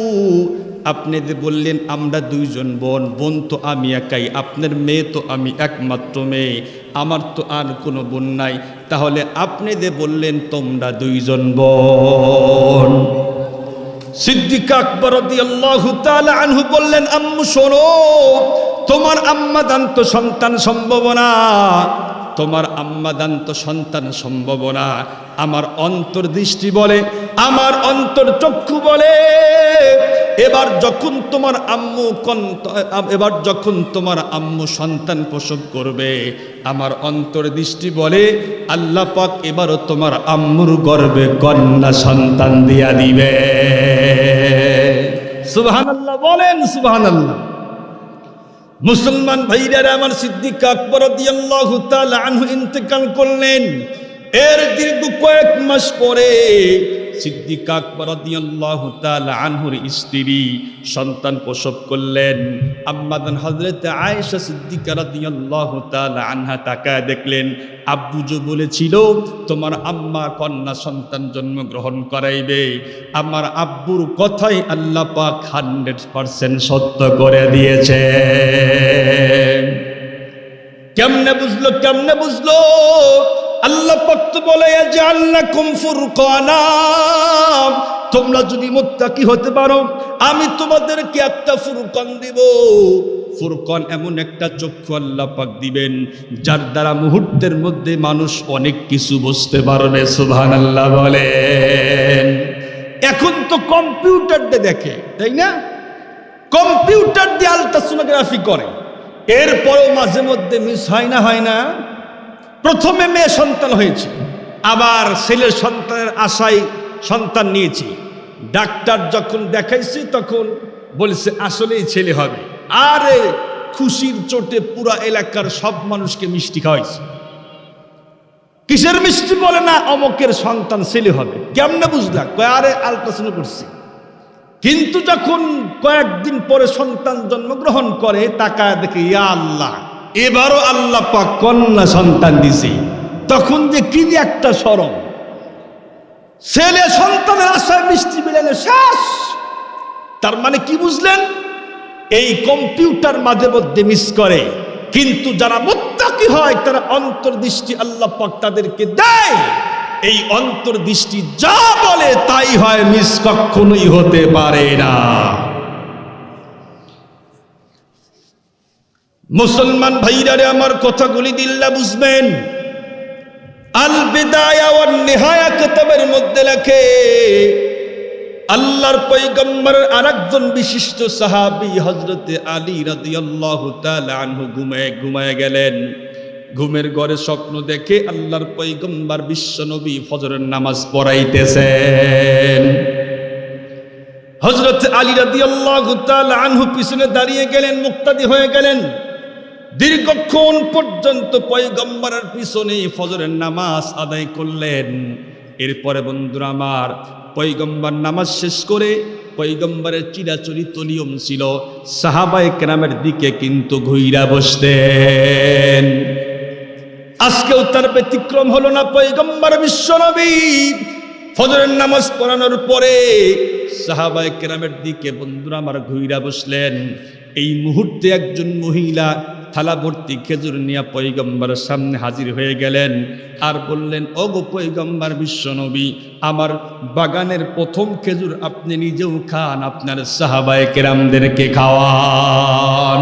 আপনি যে বললেন আমরা দুইজন বোন, বোন তো আমি একাই, আপনার মেয়ে তো আমি একমাত্র মেয়ে, আমার তো আর কোনো বোন নাই, তাহলে আপনি যে বললেন তোমরা দুইজন বোন। সিদ্দিক আকবর রাদিয়াল্লাহু তাআলা আনহু বললেন, আম্মু শোনো, তোমার আম্মাদান তো সন্তান সম্ভব না, তোমার আম্মাদান তো সন্তান সম্ভব না। আমার অন্তর্দৃষ্টি বলে, আমার অন্তর চক্ষু বলে, এবার যখন তোমার আম্মু সন্তান প্রসব করবে, আমার অন্তর্দৃষ্টি বলে আল্লাহ পাক এবারও তোমার আম্মুর গর্ভে কন্যা সন্তান দিয়া দিবে। সুবহানাল্লাহ বলেন, সুবহানাল্লাহ। মুসলমান ভাইরা আমার, সিদ্দিক আকবর রাদিয়াল্লাহু তাআলা আনহু ইন্তেকাল করলেন। এর দীর্ঘ কয়েক মাস পরে সিদ্দিক আকবর রাদিয়াল্লাহু তাআলা আনহুর স্ত্রী সন্তান প্রসব করলেন। আম্মাদান হযরত আয়েশা সিদ্দিকা রাদিয়াল্লাহু তাআলা আনহা তাকায় দেখলেন, আব্বু যে বলেছিল তোমার আম্মা কন্যা সন্তান জন্মগ্রহণ করাইবে, আমার আব্বুর কথাই আল্লাহ পাক 100% সত্য করে দিয়েছে। কেমনে বুঝলো, কেমনে বুঝলো? আল্লাহ পাক তো বলে, জাআলনাকুম ফুরকানা, তোমরা যদি মুত্তাকি হতে পারো আমি তোমাদেরকে একটা ফুরকান দিব। ফুরকান এমন একটা চক্ষু আল্লাহ পাক দিবেন যার দ্বারা মুহূর্তের মধ্যে মানুষ অনেক কিছু বুঝতে পারবে। সুবহানাল্লাহ বলেন। এখন তো কম্পিউটার দিয়ে দেখে, তাই না? কম্পিউটার দিয়ে আলট্রাসোনোগ্রাফি করে, এরপরেও মাঝে মধ্যে মিস হয় না, হয় না? প্রথমে মেয়ে সন্তান হয়েছে, আবার ছেলের সন্তানের আশায় সন্তান নিয়েছি, ডাক্তার যখন দেখাইছি তখন বলেছে আসলেই ছেলে হবে। আরে খুশির চোটে পুরা এলাকার সব মানুষকে মিষ্টি খাওয়াইছে। কিসের মিষ্টি? বলে না অমকের সন্তান ছেলে হবে। কেমনে বুঝলা? আরে আলট্রাসাউন্ড করছি। কিন্তু যখন কয়েকদিন পরে সন্তান জন্মগ্রহণ করে, তাকায় দেখে ইয়া আল্লাহ, এবারও আল্লাহ পাক কন্যা সন্তান দিছে। তখন যে কি একটা শরম, ছেলে সন্তানের আশায় মিষ্টি বিলালে শেষ। তার মানে কি বুঝলেন? এই কম্পিউটার মাঝে মধ্যে মিস করে, কিন্তু যারা মুত্তাকি হয় তারা অন্তর্দৃষ্টি আল্লাহ পাক তাদেরকে দেয়। এই অন্তর্দৃষ্টি যা বলে তাই হয়, মিস কখনোই হতে পারে না। মুসলমান ভাইরারে আমার কথাগুলি দিল্লা বুঝবেন। আল বিদায়া ওয়ান নিহায়া কিতাবের মধ্যে লেখে, আল্লাহর পয়গম্বরের আরেকজন বিশিষ্ট সাহাবী হযরতে আলী রাদিয়াল্লাহু তাআলা আনহু ঘুমায় গেলেন। ঘুমের ঘরে স্বপ্ন দেখে আল্লাহর পয়গম্বর বিশ্বনবী ফজরের নামাজ পড়াইতেছেন। হযরতে আলী রাদিয়াল্লাহু তাআলা আনহু পিছনে দাঁড়িয়ে গেলেন, মুক্তাদি হয়ে গেলেন। দীর্ঘক্ষণ পর্যন্ত পয়গম্বরের পিছনে ফজরের নামাজ আদায় করলেন। এরপরে বন্ধুরা আমার, পয়গম্বর নামাজ শেষ করে, পয়গম্বরের চিরাচরিত নিয়ম ছিল সাহাবায়ে কেরামের দিকে কিন্তু ঘুইরা বসতেন। আজকেও তার ব্যতিক্রম হলো না। পয়গম্বর বিশ্বনবী ফজরের নামাজ পড়ানোর পরে সাহাবায়ে কেরামের দিকে বন্ধুরা আমার ঘুইরা বসলেন। এই মুহূর্তে একজন মহিলা থালা ভর্তি খেজুর নিয়ে পয়গম্বরের সামনে হাজির হয়ে গেলেন আর বললেন, ওগো পয়গম্বর বিশ্বনবী, আমার বাগানের প্রথম খেজুর আপনি নিজেও খান, আপনার সাহাবায়ে কেরামদেরকে খাওয়ান।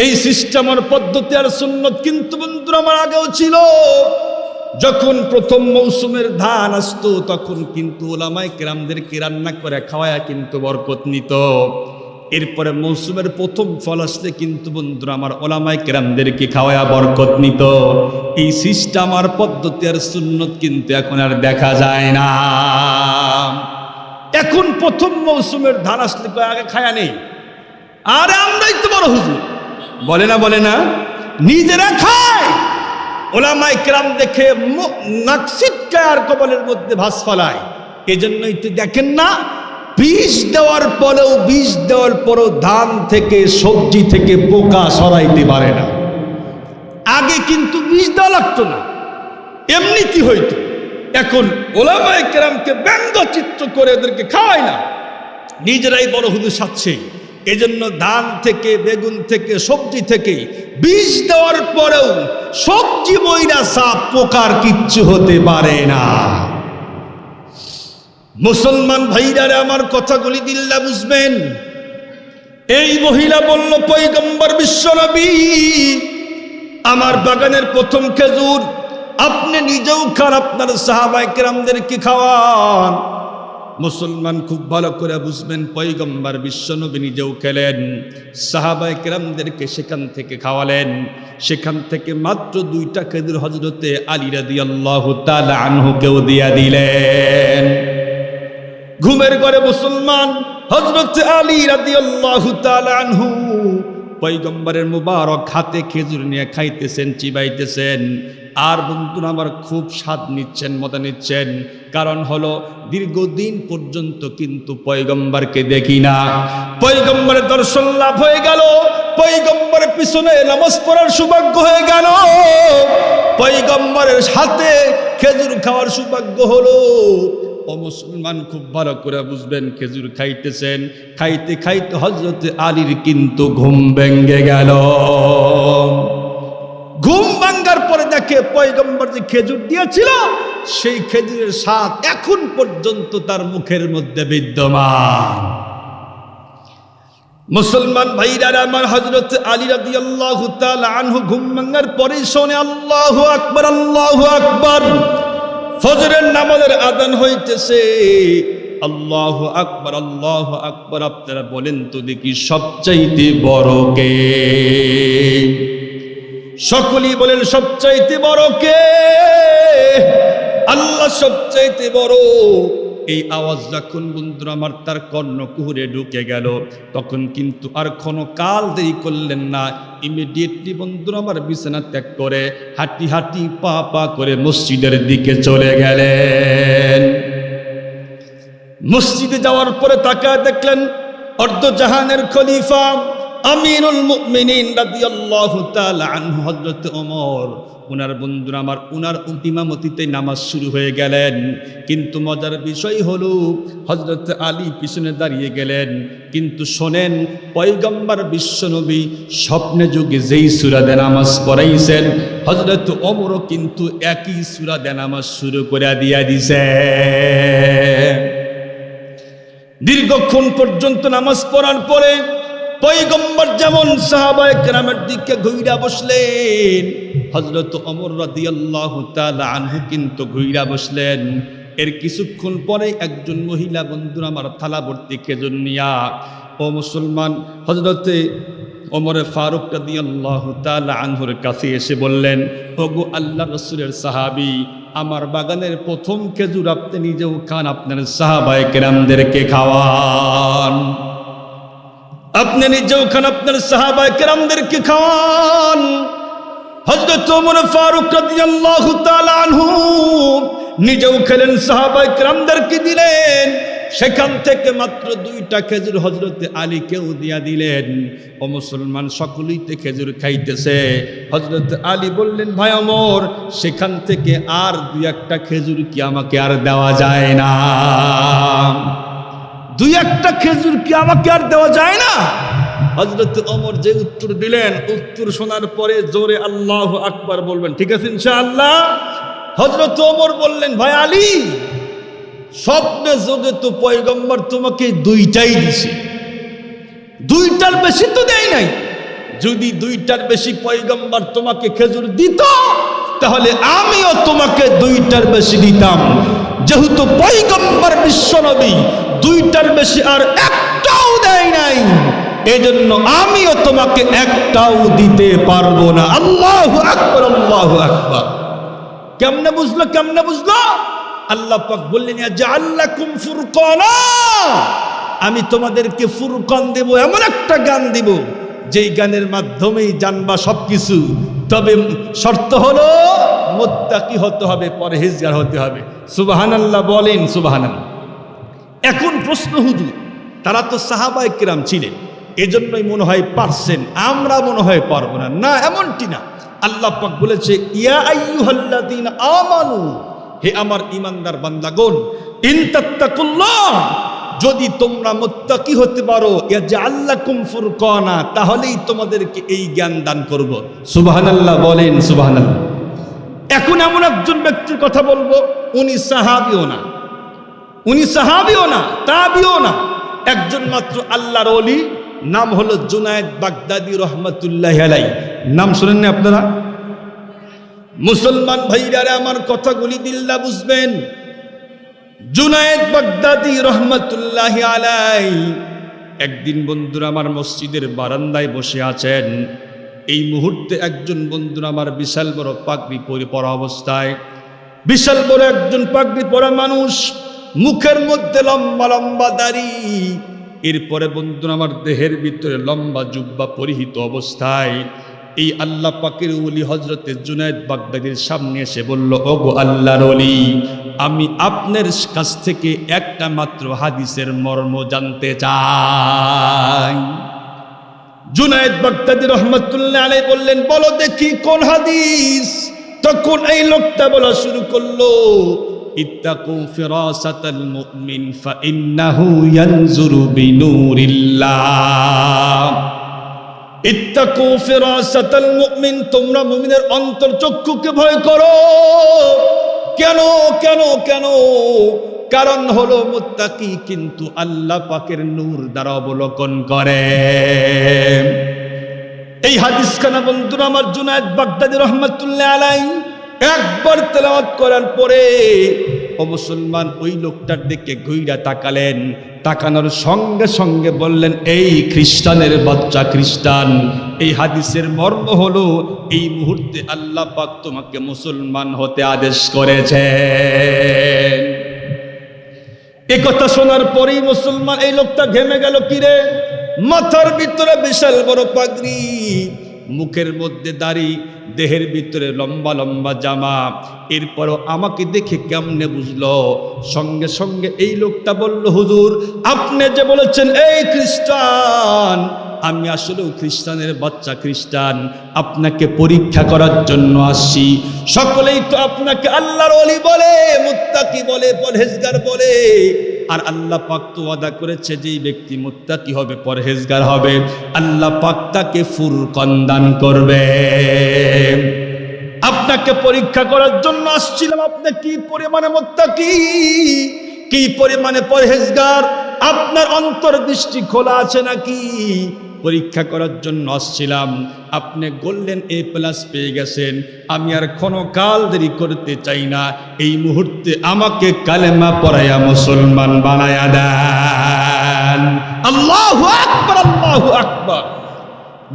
এই সিস্টেম আর পদ্ধতি আর সুন্নত কিন্তু বন্ধুরা আমার আগেও ছিল। যখন প্রথম মৌসুমের ধান আসতো তখন কিন্তু ওলামায়ে কেরামদেরকে রান্না করে খাওয়ায়া কিন্তু বরকত নিত। এরপরে মৌসুমের প্রথম ফল আসলে কিন্তু বন্ধুরা আমার ওলামায়ে কেরামদেরকে খাওয়ায়া বরকত নিত। এই সিস্টেম আর পদ্ধতি আর সুন্নত কিন্তু এখন আর দেখা যায় না। এখন প্রথম মৌসুমের ধান আসলে আগে খায়া নেই, আর আমরাই তো বড় হুজুর, বলে না নিজেরা খায়। ওলামায়ে কেরাম দেখে নাক ছিটকায় আর কপালের মধ্যে ভাঁজ ফলায়। এজন্যই তো দেখেন না, বীজ দেওয়ার পরেও ধান থেকে সবজি থেকে পোকা সরাইতে পারে না। আগে কিন্তু বীজ দেওয়া লাগতো না, এমনি কি হইতো। এখন ওলামায়ে কেরামকে ব্যঙ্গচিত্র করে এদেরকে খাওয়ায় না, নিজেরাই বড় হুজুর সাজছে। এজন্য ধান থেকে, বেগুন থেকে, সবজি থেকে বীজ দেওয়ার পরেও সবজি মইরা সাপ পোকার কিচ্ছু হতে পারে না। মুসলমান ভাইরারে আমার কথাগুলি দিল্লা বুঝবেন। এই মহিলা বলল, পয়গম্বর বিশ্বনবী, আমার বাগানের প্রথম খেজুর আপনি নিজেও খান, আপনার সাহাবায়ে কেরামদেরকে খাওয়ান। মুসলমান খুব ভালো করে বুঝবেন, পয়গম্বর বিশ্বনবী নিজেও খেলেন, সাহাবায়ে কেরামদেরকে সেখান থেকে খাওয়ালেন। সেখান থেকে মাত্র 2টা খেজুর হযরতে আলী রাদিয়াল্লাহু তাআলা আনহুকেও দিয়া দিলেন। ঘুমের ঘরে মুসলমান হযরতে আলী রাদিয়াল্লাহু তাআলা আনহু পয়গম্বরের মুবারক হাতে খেজুর নিয়ে খাইতেছেন, চিবাইতেছেন। আর বন্ধুরা আমার খুব স্বাদ নিচ্ছেন, মজা নিচ্ছেন। কারণ হলো দীর্ঘদিন পর্যন্ত কিন্তু পয়গম্বরকে দেখি না। পয়গম্বরের দর্শন লাভ হয়ে গেল, পয়গম্বরের পিছনে নামাজ পড়ার সৌভাগ্য হয়ে গেল, পয়গম্বরের হাতে খেজুর খাওয়ার সৌভাগ্য হলো। ও মুসলমান খুব ভালো করে বুঝবেন, খেজুর খাইতেছেন, খাইতে খাইতে হযরতে আলীর কিন্তু ঘুম ভেঙে গেল। ঘুম ভাঙার পরে দেখে পয়গম্বর যে খেজুর দিয়েছিল সেই খেজুরের স্বাদ এখন পর্যন্ত তার মুখের মধ্যে বিদ্যমান। মুসলমান ভাইরা আমার, হযরতে আলী রাদিয়াল্লাহু তাআলা আনহু ঘুম ভাঙার পরে শুনে আল্লাহু আকবার, আল্লাহু আকবার, ফজরের নামাজের আযান হইতেছে। আল্লাহু আকবার, আল্লাহু আকবার। আপনারা বলেন তো দেখি সবচাইতে বড় কে? সকলেই বলেন সবচাইতে বড় কে? আল্লাহ সবচাইতে বড়। এই আওয়াজ যখন বন্ধুরা আমার তার কর্ণকুহরে ঢুকে গেল, তখন কিন্তু আর কোনো কাল দেরি করলেন না। ইমিডিয়েটলি বন্ধুরা আমার বিছানা ত্যাগ করে হাঁটি হাঁটি পা পা করে মসজিদের দিকে চলে গেলেন। মসজিদে যাওয়ার পরে তাকায় দেখলেন অর্ধজাহানের খলিফা আমিরুল মুমিনিন রাদিয়াল্লাহু তাআলা আনহু হযরত ওমর, উনার বন্ধুরা আমার উনার ইমামতিতে নামাজ শুরু হয়ে গেলেন। কিন্তু মজার বিষয় হলো হযরত আলী পিছনে দাঁড়িয়ে গেলেন। কিন্তু শোনেন, পয়গম্বর বিশ্বনবী স্বপ্নে যুগে যেই সূরা দিয়ে নামাজ পড়াইছেন, হযরত ওমরও কিন্তু একই সূরা দিয়ে নামাজ শুরু করে দিয়া দিছে। দীর্ঘক্ষণ পর্যন্ত নামাজ পড়ার পরে পয়গম্বর যেমন সাহাবায়ে কেরামের দিকে ঘুইরা বসলেন, হযরত ওমর রাদিয়াল্লাহু তাআলা আনহু কিন্তু ঘুইরা বসলেন। এর কিছুক্ষণ পরে একজন মহিলা বন্ধুরা আমার থালা ভর্তি খেজুর নিয়া ও মুসলমান হযরতে ওমর ফারুক রাদিয়াল্লাহু তাআলা আনহুর কাছে এসে বললেন, ওগো আল্লাহর রাসূলের সাহাবী, আমার বাগানের প্রথম খেজুর আপনি নিজেও খান, আপনার সাহাবায়ে কেরামদেরকে খাওয়ান। আপনি নিজেও খান, আপনার সাহাবায়ে কেরামদেরকে খাওয়ান। হযরত ওমর ফারুক রাদিয়াল্লাহু তাআলা আনহু নিজেও খেলেন, সাহাবায়ে কেরামদেরকে দিলেন। সেখান থেকে মাত্র 2টা খেজুর হযরতে আলীকেও দিয়া দিলেন। ও মুসলমান, সকলেইতে খেজুর খাইতেছে। হযরত আলী বললেন, ভাই ওমর, সেখান থেকে আর 2-1টা খেজুর কি আমাকে আর দেওয়া যায় না? 2-1টা খেজুর কি আমাকে আর দেওয়া যায় না? হযরত ওমর যে উত্তর দিলেন, উত্তর শোনার পরে জোরে আল্লাহু আকবার বলবেন, ঠিক আছে ইনশাআল্লাহ? হযরত ওমর বললেন, ভাই আলী, স্বপ্নে যোগে তো পয়গম্বর তোমাকে 2টাই দিছে, 2টার বেশি তো দেয় নাই। যদি 2টার বেশি পয়গম্বর তোমাকে খেজুর দিত তাহলে আমিও তোমাকে 2টার বেশি দিতাম। যেহেতু পয়গম্বর বিশ্বনবী 2টার বেশি আর একটাও দেয় নাই, এজন্য আমিও তোমাকে একটাও দিতে পারবো না। আল্লাহু আকবার, আল্লাহু আকবার। কেমনে বুঝলো, কেমনে বুঝলো? আল্লাহ পাক বললেন জাআল্লাকুম ফুরকানা, আমি তোমাদেরকে ফুরকান দেব, এমন একটা জ্ঞান দিব যেই জ্ঞানের মাধ্যমেই জানবা সবকিছু। তবে শর্ত হলো মুত্তাকি হতে হবে, পরহেজগার হতে হবে। সুবহানাল্লাহ বলেন, সুবহানাল্লাহ। এখন প্রশ্ন, হুজুর তারা তো সাহাবায়ে কিরাম ছিলেন, এজন্যই মনে হয় পারছেন, আমরা মনে হয় পারবো না। না, এমনটি না। আল্লাহ পাক বলেছে ইয়া আইয়ুহাল্লাযীনা আমানু, হে আমার ঈমানদার বান্দাগণ, ইন তাত্তাকুল্লাহ, যদি তোমরা মুত্তাকি হতে পারো, ইয়াজআল লাকুম ফুরকানা, তাহলেই তোমাদেরকে এই জ্ঞান দান করব। সুবহানাল্লাহ বলেন, সুবহানাল্লাহ। এখন এমন একজন ব্যক্তির কথা বলবো, উনি সাহাবীও না, উনি সাহাবীও না, তাবিও না, একজন মাত্র আল্লাহর ওলি, নাম হলো জুনায়েদ বাগদাদী রহমাতুল্লাহি আলাইহি। নাম শুনেন না আপনারা? মুসলমান ভাইরা আমার কথাগুলি দিল্লা বুঝবেন। জুনায়েদ বাগদাদী রহমাতুল্লাহি আলাইহি একদিন বন্ধুরা আমার মসজিদের বারান্দায় বসে আছেন। এই মুহূর্তে একজন বন্ধুরা আমার বিশাল বড় পাগড়ি পরা অবস্থায়, বিশাল বড় একজন পাগড়ি পরা মানুষ, মুখের মধ্যে লম্বা লম্বা দাড়ি, এরপরে বন্ধুরা আমার দেহের ভিতরে লম্বা জুব্বা পরিহিত অবস্থায় এই আল্লাহ পাকের ওলি হযরতে জুনায়েদ বাগদাদীর সামনে এসে বলল, ওগো আল্লাহর ওলি, আমি আপনার কাছ থেকে একটা মাত্র হাদিসের মর্ম জানতে চাই। জুনায়েদ বাগদাদী রহমাতুল্লাহ আলাইহি বললেন, বলো দেখি কোন হাদিস? তখন এই লোকটা বলা শুরু করলো, ইত্তাকু ফিরাসাতাল মুমিন ফাইন্নাহু ইয়ানজুরু বিনুরিল্লাহ। ইত্তাকু ফিরাসাতাল মুমিন, তোমরা মুমিনের অন্তর্চক্ষুকে ভয় করো। কেন কেন কেন? কারণ হলো মুত্তাকি কিন্তু আল্লাহ পাকের নূর দ্বারা অবলোকন করে। এই হাদিসখানা বন্ধুরা আমার জুনায়েদ বাগদাদী রহমাতুল্লাহ আলাইহি একবার তেলাওয়াত করার পরে ও মুসলমান ওই লোকটার দিকে ঘুইরা তাকালেন, তাকানোর সঙ্গে সঙ্গে বললেন, এই খ্রিস্টানের বাচ্চা খ্রিস্টান, এই হাদিসের মর্ম হলো এই মুহূর্তে আল্লাহ পাক তোমাকে মুসলমান হতে আদেশ করেছেন। এই কথা শোনার পরেই মুসলমান এই লোকটা ঘেমে গেল। কিরে, মাথার ভিতরে বিশাল বড় পাগড়ি, মুখের মধ্যে দাড়ি, দেহের ভিতরে লম্বা লম্বা জামা, এরপরও আমাকে দেখে কেমনে বুঝলো? সঙ্গে সঙ্গে এই লোকটা বলল, হুজুর আপনি যে বলেছেন এই খ্রিস্টান, আমি আসলেও খ্রিস্টানের বাচ্চা খ্রিস্টান, আপনাকে পরীক্ষা করার জন্য আসছি। সকলেই তো আপনাকে আল্লাহর ওলি বলে, মুত্তাকি বলে, পরহেজগার বলে, আর আল্লাহ পাক তো ওয়াদা করেছে যেই ব্যক্তি মুত্তাকি হবে, পরহেজগার হবে, আল্লাহ পাক তাকে ফুরকান দান করবে। আপনাকে পরীক্ষা করার জন্য আসছিলাম, আপনি কি পরিমাণে মুত্তাকি, কি পরিমাণে পরহেজগার, আপনার অন্তর্দৃষ্টি খোলা আছে নাকি, পরীক্ষা করার জন্য আসছিলাম। আপনি গোল্ডেন A+ পেয়ে গেছেন, আমি আর কোনো কাল দেরি করতে চাই না, এই মুহূর্তে আমাকে কালেমা পড়াইয়া মুসলমান বানায়া দেন। আল্লাহু আকবার, আল্লাহু আকবার।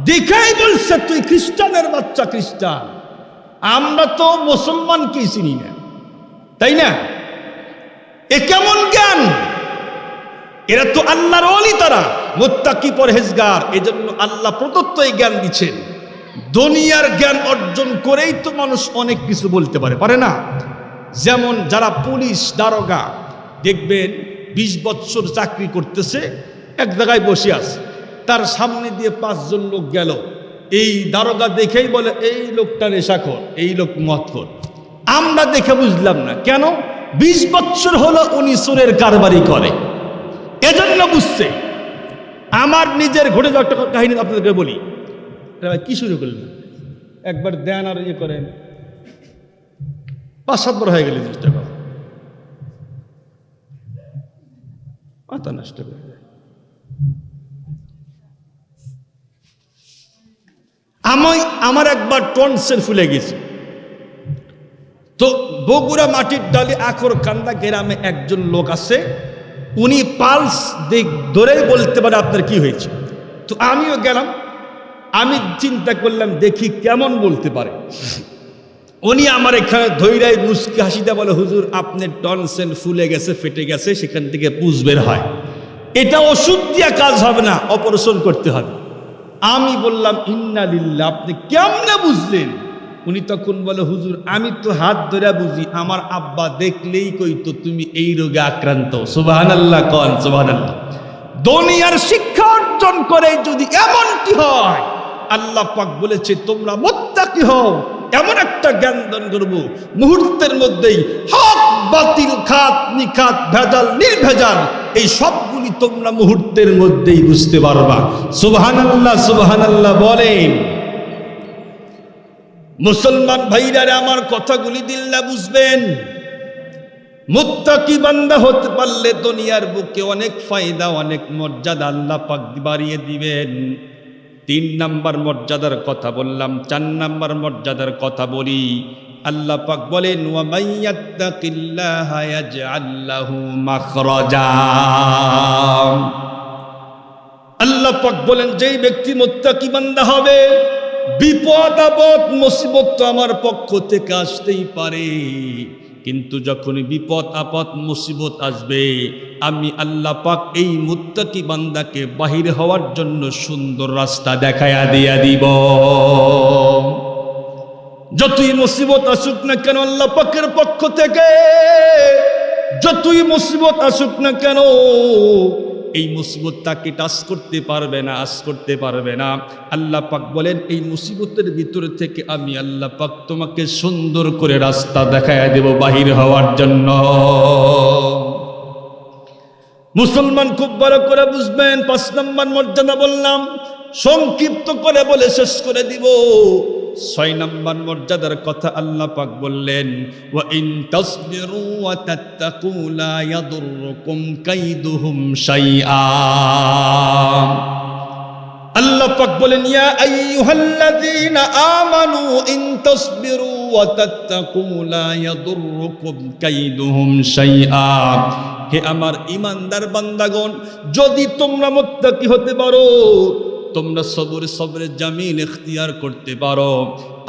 দেখাই বলছে তুই খ্রিস্টানের বাচ্চা খ্রিস্টান, আমরা তো মুসলমানকেই চিনি না, তাই না? এ কেমন জ্ঞান? এরা তো আল্লাহর ওলি, তারা মুত্তাকি পরহেজগার, এজন্য আল্লাহ প্রদত্ত এই জ্ঞান দিচ্ছেন। দুনিয়ার জ্ঞান অর্জন করেই তো মানুষ অনেক কিছু বলতে পারে না? যেমন যারা পুলিশ দারোগা, দেখবেন 20 বছর চাকরি করতেছে, এক জায়গায় বসে আছে, তার সামনে দিয়ে 5 জন লোক গেল, এই দারোগা দেখেই বলে এই লোকটা নেশাখোর, এই লোক মদখোর। আমরা দেখে বুঝলাম না কেন? 20 বছর হলো উনি চোরের কারবারি করে, এজন্য বুঝছে। আমার নিজের ঘটে যাওয়া একটা কাহিনী আপনাদেরকে বলি। কি শুরু করলেন? একবার দেন আর ইয়ে করেন, 5-7 বার হয়ে গেল জিনিসটা, মাথা নষ্ট করে। আমার একবার টনসিল ফুলে গেছে, বগুড়া মাটির ডালি আখরকান্দা গ্রামে একজন লোক আছে, উনি পালস দিক ধরেই বলতে পারে আপনার কি হয়েছে। তো আমিও গেলাম, আমি চিন্তা করলাম দেখি কেমন বলতে পারে। উনি আমার এখানে ধৈরাই মুস্কি হাসিটা বলে, হুজুর আপনার টনসেল ফুলে গেছে, ফেটে গেছে, সেখান থেকে পুজ বের হয়, এটা ওষুধ দিয়া কাজ হবে না, অপারেশন করতে হবে। আমি বললাম ইন্না লিল্লাহ, আপনি কেমনে বুঝলেন? উনি তখন বলে, হুজুর আমি তো হাত ধরে বুঝি, আমার আব্বা দেখলেই কইতো তুমি এই রোগে আক্রান্ত। সুবহানাল্লাহ কোন সুবহানাল্লাহ। দুনিয়ার শিক্ষা অর্জন করে যদি এমনটি হয়, আল্লাহ পাক বলেছে তোমরা মুত্তাকি হও, এমন একটা জ্ঞান দান করব মুহূর্তের মধ্যেই হক বাতিল, খাত নিখাত, ভেজাল নির্ভেজাল, এই সবগুলি তোমরা মুহূর্তের মধ্যেই বুঝতে পারবা। সুবহানাল্লাহ সুবহানাল্লাহ বলেন। মুসলমান ভাইরা আমার কথাগুলি দিল্লা বুঝবেন। মুত্তাকি বান্দা হতে পারলে দুনিয়ার বুকে অনেক ফায়দা, অনেক মর্যাদা আল্লাহ পাক বাড়িয়ে দিবেন। 3 নাম্বার মর্যাদার কথা বললাম, 4 নাম্বার মর্যাদার কথা বলি। আল্লাহ পাক বলেন ওয়া মাইয়াত্তাকিল্লাহা ইয়াজআল লাহু মাখরাজা। আল্লাহ পাক বলেন যেই ব্যক্তি মুত্তাকি বান্দা হবে, বিপদ আপদ মুসিবত তো আমার পক্ষ থেকে আসতেই পারে, কিন্তু যখন বিপদ আপদ মুসিবত আসবে, আমি আল্লাহ পাক এই মুত্তাকি বান্দাকে বাহির হওয়ার জন্য সুন্দর রাস্তা দেখায়া দিয়া দিব। যতই মুসিবত আসুক না কেন আল্লাহ পাকের পক্ষ থেকে, যতই মুসিবত আসুক না কেন, এই মুসিবত তাকে টাচ করতে পারবে না, আস করতে পারবে না। আল্লাহ পাক বলেন এই মুসিবতের ভিতরে থেকে আমি আল্লাহ পাক তোমাকে সুন্দর করে রাস্তা দেখায়া দেব বাহির হওয়ার জন্য। মুসলমান খুব বড় করে বুঝবেন। 5 নম্বর মর্যাদা বললাম, সংক্ষিপ্ত করে বলে শেষ করে দিব। 6 নম্বর মর্যাদার কথা আল্লাহ পাক বললেন ওয়া ইন তাসবিরু ওয়া তাত্তাকু লা ইয়াদুররুকুম কাইদুহুম শাইআ। আল্লাহ পাক বলেন ইয়া আইয়ুহাল্লাযীনা আমানু ইন তাসবিরু ওয়া তাত্তাকু লা ইয়াদুররুকুম কাইদুহুম শাইআ। হে আমার ঈমানদার বান্দাগণ, যদি তোমরা মুত্তাকি হতে পারো, তোমরা সবরে জামিল ইখতিয়ার করতে পারো,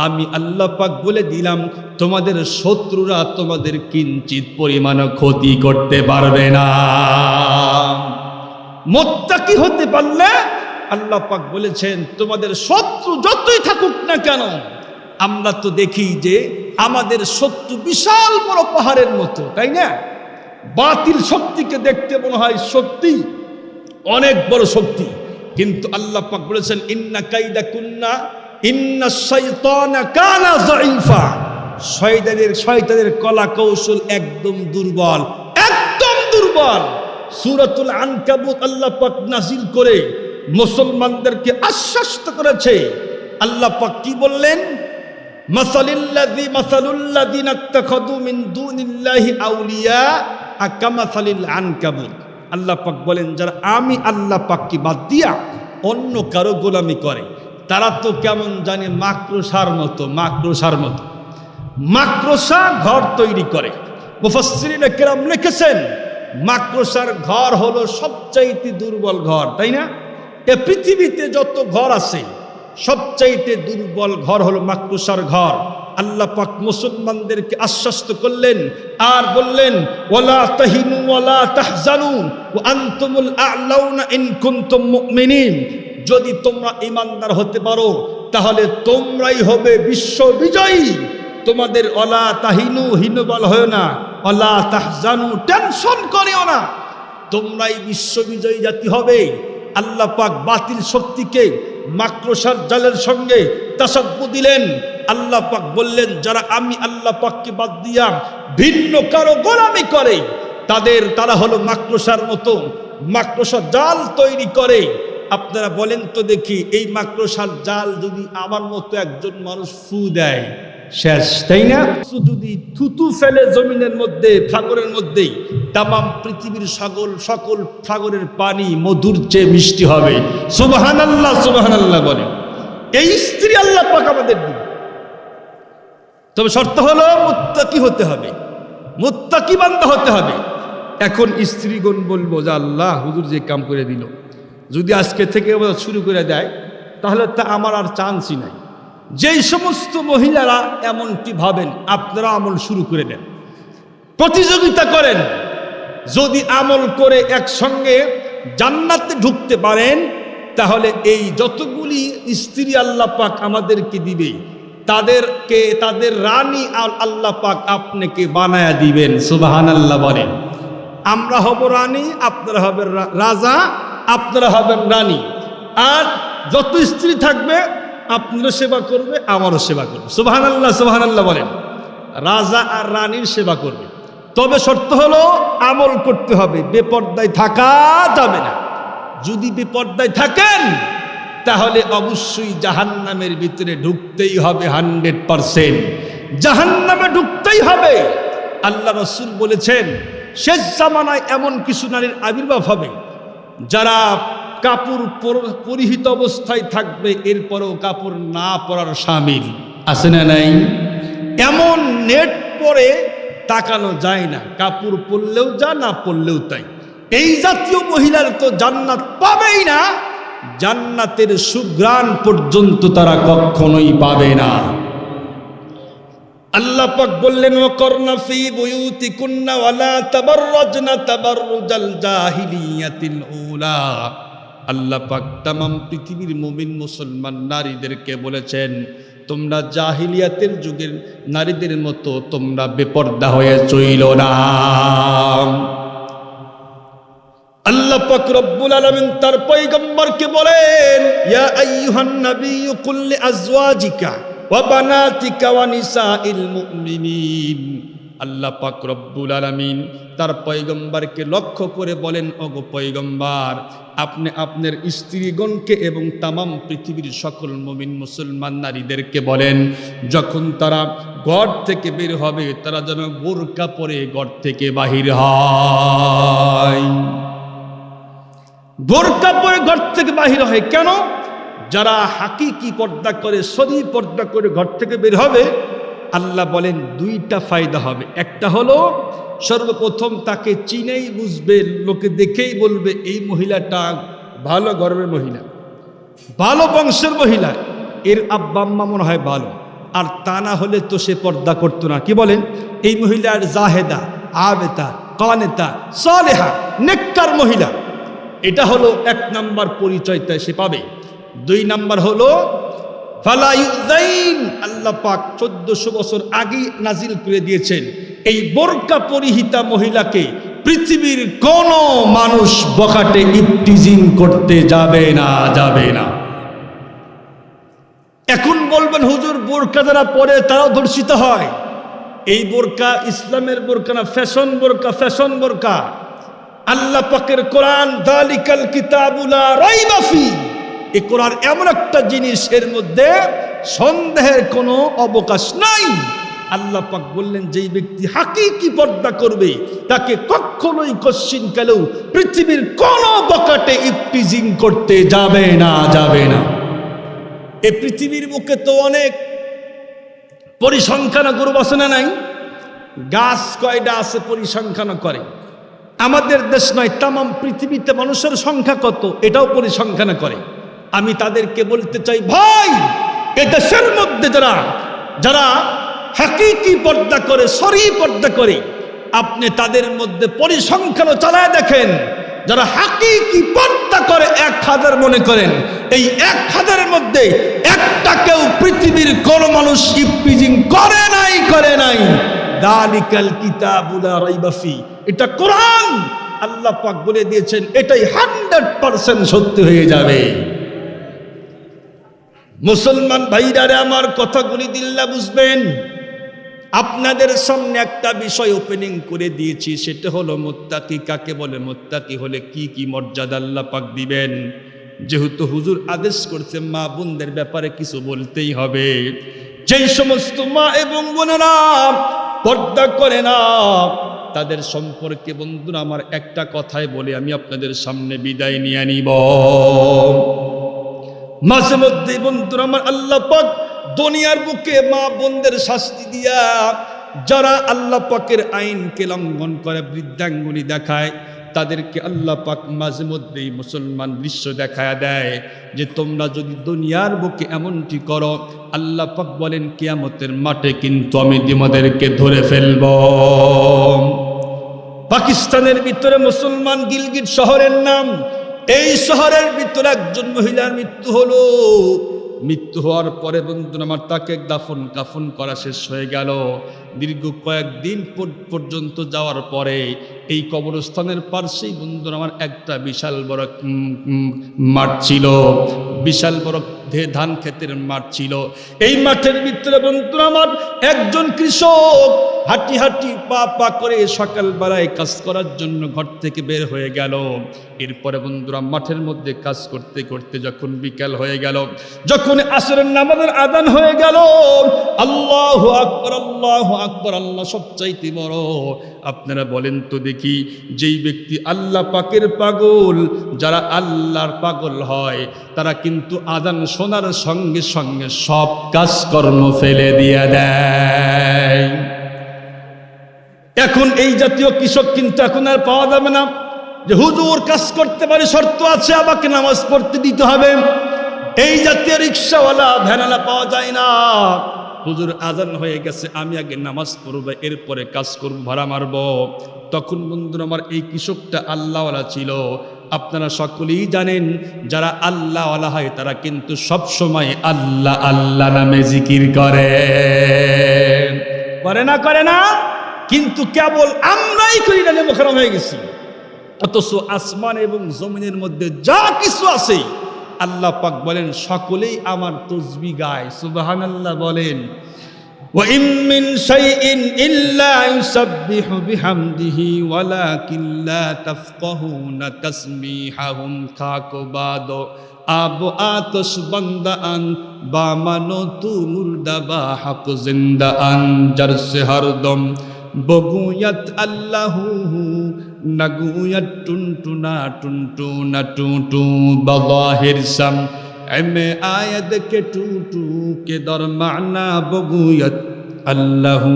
আমি আল্লাহ পাক বলে দিলাম তোমাদের শত্রুরা তোমাদের কিঞ্চিত পরিমাণ ক্ষতি করতে পারবে না। মুত্তাকি হতে পারলে আল্লাহ পাক বলেছেন তোমাদের শত্রু যতই থাকুক না কেন, আমরা তো দেখি যে আমাদের শত্রু বিশাল বড় পাহাড়ের মতো, তাই না? বাতিল শক্তিকে দেখতে মনে হয় সত্যি অনেক বড় শক্তি, কিন্তু আল্লাহ পাক বলেছেন ইন্না কাইদা কুন্না ইন্না শাইতানা কানা যায়ীফা। শয়তানের কলা কৌশল একদম দুর্বল, একদম দুর্বল। সূরাতুল আনকাবুত আল্লাহ পাক নাযিল করে মুসলমানদেরকে আশ্বস্ত করেছে। আল্লাহ পাক কি বললেন? মাসালুল্লাযীনা ইত্তাখাযু মিন দুনিল্লাহি আউলিয়া কামাসালিল আনকাবুত। আল্লাহ পাক বলেন যারা আমি আল্লাহ পাককে বাদ দিয়া অন্য কারো গোলামি করে, তারা তো কেমন জানে মাকড়সার মতো, মাকড়সা ঘর তৈরি করে। মুফাসসিরিনে কেরাম লিখেছেন মাকড়সার ঘর হলো সবচাইতে দুর্বল ঘর, তাই না? এ পৃথিবীতে যত ঘর আছে সবচাইতে দুর্বল ঘর হলো মাকড়সার ঘর। আল্লাহ পাক মুসলমানদেরকে আশ্বস্ত করলেন আর বললেন ওয়ালা তাহিনু ওয়ালা তাহজানু ওয়া আনতুমুল আ'লাউনা ইন কুনতুম মুমিনিন। যদি তোমরা ঈমানদার হতে পারো তাহলে তোমরাই হবে বিশ্ব বিজয়ী। তোমাদের ওয়ালা তাহিনু, হীনবল হয় না, ওয়ালা তাহজানু, টেনশন করিও না, তোমরাই বিশ্ব বিজয়ী জাতি হবে। আল্লাহ পাক বাতিল শক্তিকে মাকড়সার জালের সঙ্গে তাসাব্বু দিলেন। আল্লাহ পাক বললেন যারা আমি আল্লাহ পাককে বাদ দিয়া ভিন্ন কারো গোলামি করে তারা হলো মাকড়সার মতো, মাকড়সা জাল তৈরি করে। আপনারা বলেন তো দেখি, এই মাকড়সার জাল যদি আমার মতো একজন মানুষ ফু দেয় শেষ, তাই না? যদি থুতু ফেলে জমিনের মধ্যে, সাগরের মধ্যে, তামাম পৃথিবীর সকল সাগরের পানি মধুর চেয়ে মিষ্টি হবে। সুবহানাল্লাহ সুবহানাল্লাহ বলেন। এই স্ত্রী আল্লাহ পাক আমাদের দিন। তবে শর্ত হলো মুত্তাকি হতে হবে, মুত্তাকি বান্দা হতে হবে। এখন স্ত্রীগণ বলবো যে আল্লাহ, হুজুর যে কাম করে দিল, যদি আজকে থেকে শুরু করে দেয় তাহলে তা আমার আর চান্সই নাই। যেই সমস্ত মহিলারা এমনটি ভাবেন, আপনারা আমল শুরু করে দেন, প্রতিযোগিতা করেন। যদি আমল করে একসঙ্গে জান্নাতে ঢুকতে পারেন, তাহলে এই যতগুলি স্ত্রী আল্লাহ পাক আমাদেরকে দিবে, তাদেরকে তাদের রানী আল্লাহ পাক আপনাকে বানায়া দিবেন। সুবহানাল্লাহ বলেন। আমরা হব রানী, আপনারা হবেন রাজা, আপনারা হবেন রানী। আর যত স্ত্রী থাকবে আপনারও সেবা করবে, আমারও সেবা করবে। সুবহানাল্লাহ, সুবহানাল্লাহ বলেন। রাজা আর রানীর সেবা করবে। তবে শর্ত হলো আমল করতে হবে, বেপর্দায় থাকা যাবে না। যদি বেপর্দায় থাকেন তাহলে অবশ্যই জাহান্নামের ভিতরে ঢুকতেই হবে, 100% জাহান্নামে ঢুকতেই হবে। আল্লাহ রাসূল বলেছেন, শেষ জামানায় এমন কিছু নারীর আবির্ভাব হবে যারা কাপড় পরিহিত অবস্থায় থাকবে, এরপরও কাপড় না পরার শামিল আছে না নাই? এমন নেট পরে তাকানো যায় না, কাপড় পরলেও যা, না পরলেও তাই। এই জাতীয় মহিলার তো জান্নাত পাবেই না, জান্নাতের সুঘ্রাণ পর্যন্ত তারা কখনোই পাবে না। আল্লাহ পাক বললেন, ওয়াকরনা ফি বুয়ুতিকুন্না ওয়ালা তাবাররাজনা তাবাররুজাল জাহিলিয়াতিল উলা। আল্লাহ পাক तमाम পৃথিবীর মুমিন মুসলমান নারীদেরকে বলেছেন, তোমরা জাহিলিয়াতের যুগের নারীদের মতো তোমরা বেপর্দা হয়ে চইল না। আল্লাহ পাক রব্বুল আলামিন তার পয়গম্বরকে বলেন, ইয়া আইয়ুহান নাবিয়্যু কুল লিআজওয়াজিকা ওয়া বানাতিকা ওয়া নিসাইল মুমিনিন। আল্লাহ পাক রব্বুল আলামিন তার পয়গম্বরকে লক্ষ্য করে বলেন, ওগো পয়গম্বর, আপনি আপনার স্ত্রীগণকে এবং तमाम পৃথিবীর সকল মুমিন মুসলমান নারীদেরকে বলেন, যখন তারা ঘর থেকে বের হবে তারা যেন বোরকা পরে ঘর থেকে বাহির হয়। বোরকা পরে ঘর থেকে বাহির হয় কেন? যারা হাকিকি পর্দা করে, সহি পর্দা করে ঘর থেকে বের হবে, আল্লাহ বলেন দুইটা ফায়দা হবে। একটা হলো সর্বপ্রথম তাকে চিনেই বুঝবে, লোকে দেখেই বলবে এই মহিলাটা ভালো ঘরের মহিলা, ভালো বংশের মহিলা, এর আব্বা আম্মা মনে হয় ভালো। আর তা না হলে তো সে পর্দা করতো না। কি বলেন? এই মহিলার জাহেদা, আবেতা, কানেতা, সালেহা, নেককার মহিলা, এটা হলো এক নাম্বার পরিচয়টা সে পাবে। দুই নাম্বার হলো ফালা ইউযাইন। আল্লাহ পাক 1400 বছর আগে নাজিল করে দিয়েছেন, এই বোরকা পরিহিতা মহিলাকে পৃথিবীর কোন মানুষ বখাটে ইফতিজিং করতে যাবে না, যাবে না। এখন বলবেন হুজুর, বোরকা যারা পরে তারাও ধর্ষিত হয়। এই বোরকা ইসলামের বোরকা না, ফ্যাশন বোরকা, ফ্যাশন বোরকা। আল্লাহ পাকের কোরআন, যালিকাল কিতাবু লা রাইবা ফি, এই কোরআন এমন একটা জিনিস, এর মধ্যে সন্দেহের কোনো অবকাশ নাই। আল্লাহ পাক বললেন, যেই ব্যক্তি হাকিকি পর্দা করবে তাকে কখনোই কশ্চিন কালেও পৃথিবীর কোনো বকাটে ইফতিজিং করতে যাবে না, যাবে না। এই পৃথিবীর বুকে তো অনেক পরিসংখ্যান গ্রুপ আছে না নাই? গাছ কয়টা আছে পরিসংখ্যান করে। আমাদের দেশ নয়, तमाम পৃথিবীতে মানুষের সংখ্যা কত এটাও পরিসংখ্যান করে। আমি তাদেরকে বলতে চাই, ভাই, এ দেশের মধ্যে যারা যারা হাকিকি পর্দা করে, সরি পর্দা করে, আপনি তাদের মধ্যে পরিসংখ্যান চালায় দেখেন। যারা হাকিকি পর্দা করে 1000 মনে করেন, এই 1000-এর মধ্যে একটা কেউ পৃথিবীর কোন মানুষ ইফতিজিং করে নাই, করে নাই। যালিকাল কিতাবু লা রাইবা ফি, এটা কোরআন। আল্লাহ পাক বলে দিয়েছেন, এটাই 100% সত্য হয়ে যাবে। মুসলমান ভাইরা আমার কথাগুলি দিল্লা বুঝবেন। আপনাদের সামনে একটা বিষয় ওপেনিং করে দিয়েছি, সেটা হলো মুত্তাকি কাকে বলে, মুত্তাকি হলে কি কি মর্যাদা আল্লাহ পাক দিবেন। যেহেতু হুজুর আদেশ করছে মা বোনদের ব্যাপারে কিছু বলতেই হবে। যেই সমস্ত মা এবং বোনেরা পর্দা করে না, তাদের সম্পর্কে বন্ধুরা আমার একটা কথাই বলে আমি আপনাদের সামনে বিদায় নিয়ে নিব। মাঝে মধ্যে বন্ধুরা আমার আল্লাহ পাক দুনিয়ার বুকে মা বোনদের শাস্তি দিয়া যারা আল্লাহ পাকের আইনকে লঙ্ঘন করে বৃদ্ধাঙ্গুলি দেখায় তাদেরকে আল্লাহ পাক মাঝে মধ্যেই মুসলমান দৃশ্য দেখায় দেয় যে তোমরা যদি দুনিয়ার বুকে এমনটি করো আল্লাহ পাক বলেন কিয়ামতের মাঠে কিন্তু আমি তোমাদেরকে ধরে ফেলব। পাকিস্তানের ভিতরে মুসলমান গিলগিট শহরের নাম, এই শহরের ভিতরে একজন মহিলার মৃত্যু হলো। মৃত্যু হওয়ার পরে বন্ধুরা আমার তাকে দাফন কাফন করা শেষ হয়ে গেল। দীর্ঘ কয়েকদিন পর্যন্ত যাওয়ার পরে এই কবরস্থানের পাশেই বন্ধুরা আমার একটা বিশাল বড় মাঠ ছিল, বিশাল বড় ধান ক্ষেতের মাঠ ছিল। এই মাঠের ভিতরে বন্ধুরা আমার একজন কৃষক হাঁটি হাঁটি পা পা করে সকালবেলায় কাজ করার জন্য ঘর থেকে বের হয়ে গেল। এরপরে বন্ধুরা মাঠের মধ্যে কাজ করতে করতে যখন বিকাল হয়ে গেল, যখন আসরের নামাজের আযান হয়ে গেল, আল্লাহু আকবার আল্লাহু আকবার, আল্লাহ সবচাইতে বড়। আপনারা বলেন তো দেখি, যেই ব্যক্তি আল্লাহ পাকের পাগল, যারা আল্লাহর পাগল হয় তারা কিন্তু আযান শোনার সঙ্গে সঙ্গে সব কাজকর্ম ফেলে দিয়ে দেয়। এখন এই জাতীয় কৃষক কিন্তু এখন আর পাওয়া যাবে না যে হুজুর কাজ করতে পারে, শর্ত আছে আমাকে নামাজ পড়তে দিতে হবে। এই জাতীয় রিক্সাওয়ালা ভ্যানালা পাওয়া যায় না। হুজুর আজান হয়ে গেছে, আমি আগে নামাজ পড়বো এরপরে কাজ করব, ভাড়া মারব। তখন বন্ধুরা আমার এই কৃষকটা আল্লাহওয়ালা ছিল। আপনারা সকলেই জানেন যারা আল্লাহওয়ালা হয় তারা কিন্তু সব সময় আল্লাহ আল্লাহ নামে জিকির করে করে না? কিন্তু কেবল আমরাই করি না, মুখরাম হয়ে গেছি। অথচ আসমান এবং জমিনের মধ্যে যা কিছু আছে আল্লাহ পাক বলেন সকলেই আমার তাসবিহ গায়। সুবহানাল্লাহ বলেন। ওয়া ইন মিন শাইইন ইল্লা ইউসাব্বিহু বিহামদিহি ওয়ালাকিন লা তাফকাহুনা তাসবিহাহুম। খাকবাদ আব আতশ বান্দা আন বা মানো তু মুর্দা বা হক জিন্দা আন, জরসে হরদম বগুয়াত আল্লাহু নগুয়াত টুনটুনা টুনটুনা টুটু বজাহির সাম এমে আয়াত কে টুটু কে দর মানা বগুয়াত আল্লাহু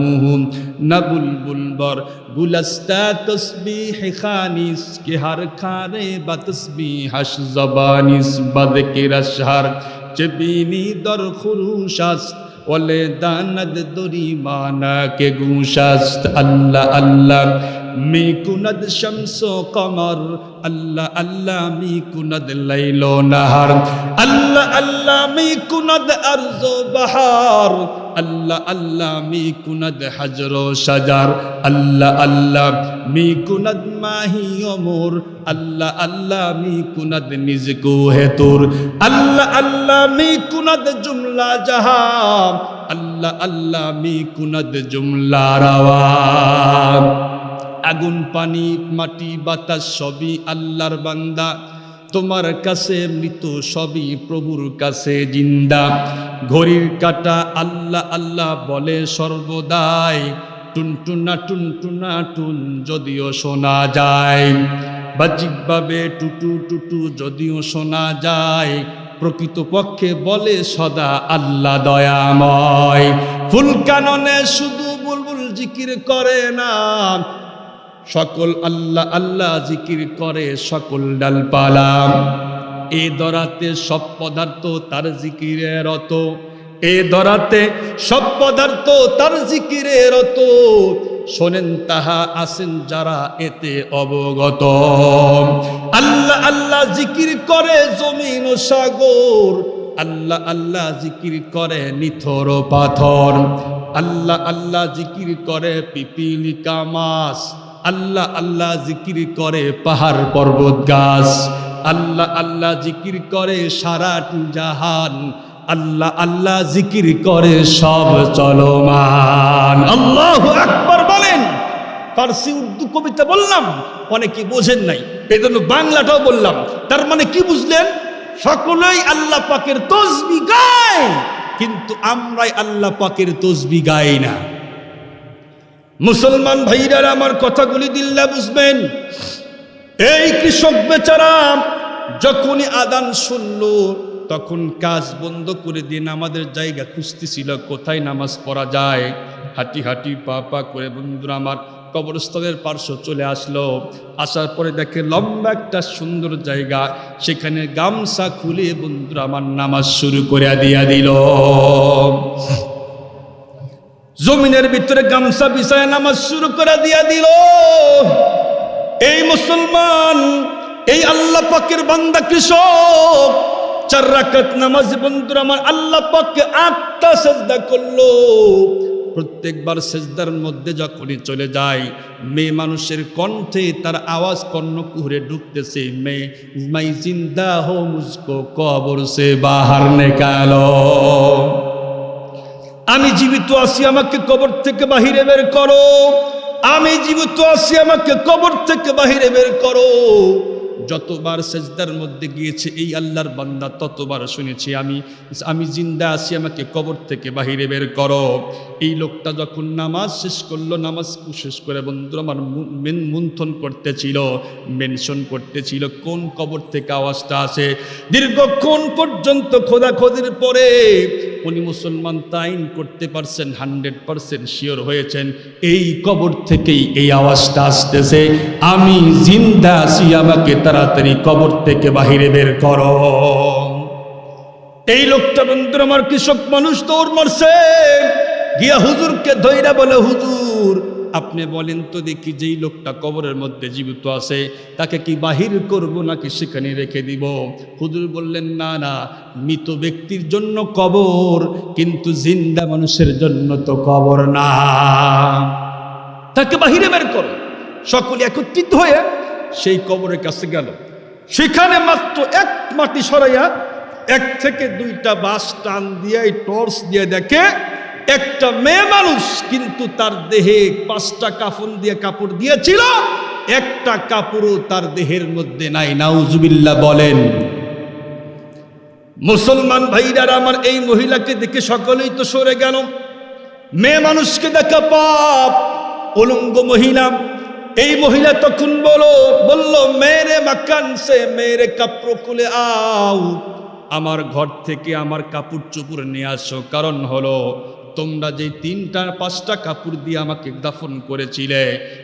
নবুলবুল বর গুলস্তা তসবিহ খানিস কে হর খারে বা তসবিহ হস জবানিস বদ কে রশহর চবিনি দর খুরুশাস ওলে দানদ দরি মানা কে গুশাস্ত। আল্লাহ আল্লাহ মি কুনদ শামস ও কমর, আল্লাহ আল্লাহ মি কুনদ লাইল ও নাহার, আল্লাহ আল্লাহ মি কুনদ আরজ ও বাহার, আল্লাহ আল্লাহ মি কুনদ হজর ও শাজার, আল্লাহ আল্লাহ মি কুনদ মাহি ও মোর, আল্লাহ আল্লাহ মি কুনদ নিজ কো হে তোর, আল্লাহ আল্লাহ মি কুনদ জুমলা জাহান, আল্লাহ আল্লাহ মি কুনদ জুমলা রাওয়ান। আগুন পানি মাটি বাতাস সবই আল্লাহর বান্দা, তোমার কাছে মৃত সবই প্রভুর কাছে জিন্দা। ঘড়ির কাটা আল্লাহ আল্লাহ বলে সর্বদাই, টুনটুনা টুনটুনা টুন যদিও শোনা যায়, বাহ্যিকভাবে টুটু টুটু যদিও শোনা যায়, প্রকৃতপক্ষে বলে সদা আল্লাহ দয়াময়। ফুল কাননে শুধু বুলবুল জিকির করে না, সকল আল্লাহ আল্লাহ জিকির করে সকল ডালপালা। এ দরাতে সব পদার্থ তার জিকিরে রত, এ দরাতে সব পদার্থ তার জিকিরে রত, শোনেন তাহা আছেন যারা এতে অবগত। আল্লাহ আল্লাহ জিকির করে জমিন ও সাগর, আল্লাহ আল্লাহ জিকির করে নিথর ও পাথর, আল্লাহ আল্লাহ জিকির করে পিপিলিকা মাছ, আল্লাহ আল্লাহ জিকির করে পাহাড় পর্বত গাছ, আল্লাহ আল্লাহ জিকির করে সারাটি জাহান, আল্লাহ আল্লাহ জিকির করে সব চলমান। আল্লাহু আকবার বলেন। ফার্সি উর্দু কবিতা বললাম, অনেকে বোঝেন নাই, এই জন্য বাংলাটাও বললাম। তার মানে কি বুঝলেন? সকলেই আল্লাহ পাকের তাসবিহ গায়, কিন্তু আমরাই আল্লাহ পাকের তাসবিহ গাই না। মুসলমান ভাইরা আমার কথাগুলি দিল্লা বুঝবেন। এই কৃষক বেচারা যখনই আযান শুনল, তখন কাজ বন্ধ করে দিয়ে নামাজের জায়গা খুঁজতেছিল, কোথায় নামাজ পড়া যায়। হাঁটি হাঁটি পা পা করে বন্ধুরা আমার কবরস্থানের পার্শ্ব চলে আসলো। আসার পরে দেখে লম্বা একটা সুন্দর জায়গা, সেখানে গামছা খুলে বন্ধুরা আমার নামাজ শুরু করে দিয়া দিল। জমিনের ভিতরে গামছা বিছায় নামাজ শুরু করে দিয়া দিল। এই মুসলমান, এই আল্লাহ পাকের বান্দা কৃষক 4 রাকাত নামাজ বন্ধুরা আমার আল্লাহ পাককে 8টা সিজদা করলো। প্রত্যেকবার সিজদার মধ্যে যখনই চলে যায়, মেয়ে মানুষের কণ্ঠে তার আওয়াজ কর্ণকুহরে ঢুকতেছে, मैं जिंदा हो मुझको कब्र से बाहर निकालो। আমি জীবিত আছি, আমাকে কবর থেকে বাহিরে বের করো। আমি জীবিত আছি, আমাকে কবর থেকে বাহিরে বের করো। যতবার সেজদার মধ্যে গিয়েছে এই আল্লাহর বান্দা ততবার শুনেছি, আমি জিন্দা আছি, আমাকে কবর থেকে বাহিরে বের করো। এই লোকটা যখন নামাজ শেষ করলো, নামাজ শেষ করে বন্ধুরা আমার মন্থন করতেছিল, মেনশন করতেছিল কোন কবর থেকে আওয়াজটা আসে। দীর্ঘক্ষণ পর্যন্ত খোদাখোদির পরে উনি মুসলমান তাইন করতে পারছেন, 100% শিওর হয়েছেন এই কবর থেকেই এই আওয়াজটা আসতেছে, আমি জিন্দা আছি, আমাকে তাড়াতাড়ি কবর থেকে বাহিরে বের করো। এই লোকটা বন্ধুরা আমার কৃষক মানুষ, দৌড় মারছে গিয়া হুজুরকে ধইরা বলে, হুজুর আপনি বলেন তো দেখি, যেই লোকটা কবরের মধ্যে জীবিত আছে তাকে কি বাহির করব নাকি সেখানে রেখে দিব? হুজুর বললেন, না না, মৃত ব্যক্তির জন্য কবর, কিন্তু জিন্দা মানুষের জন্য তো কবর না, তাকে বাহিরে বের করো। সকলে একত্রিত হয়ে সেই কবরের কাছে গেল। সেখানে মাত্র এক মাটি সরাইয়া 1 থেকে 2টা বাঁশ টান দিয়ে টর্চ দিয়ে দেখে একটা মেয়ে মানুষ, কিন্তু তার দেহে 5টা কাফন দিয়ে কাপড় দিয়েছিল, একটা কাপড়ও তার দেহের মধ্যে নাই। নাউজুবিল্লাহ বলেন। মুসলমান ভাইরা আমার, এই মহিলাকে দেখে সকলেই তো সরে গেল। মেয়ে মানুষকে দেখা পাপ, উলঙ্গ মহিলা। এই মহিলা তখন বলল মেরে মাকান সে মেরে কাপড় খুলে আও, আমার ঘর থেকে আমার কাপড় চোপড় নিয়ে আসো। কারণ হলো তোমরা যে 3টা-5টা কাপড় দিয়ে আমাকে দাফন করেছিলে,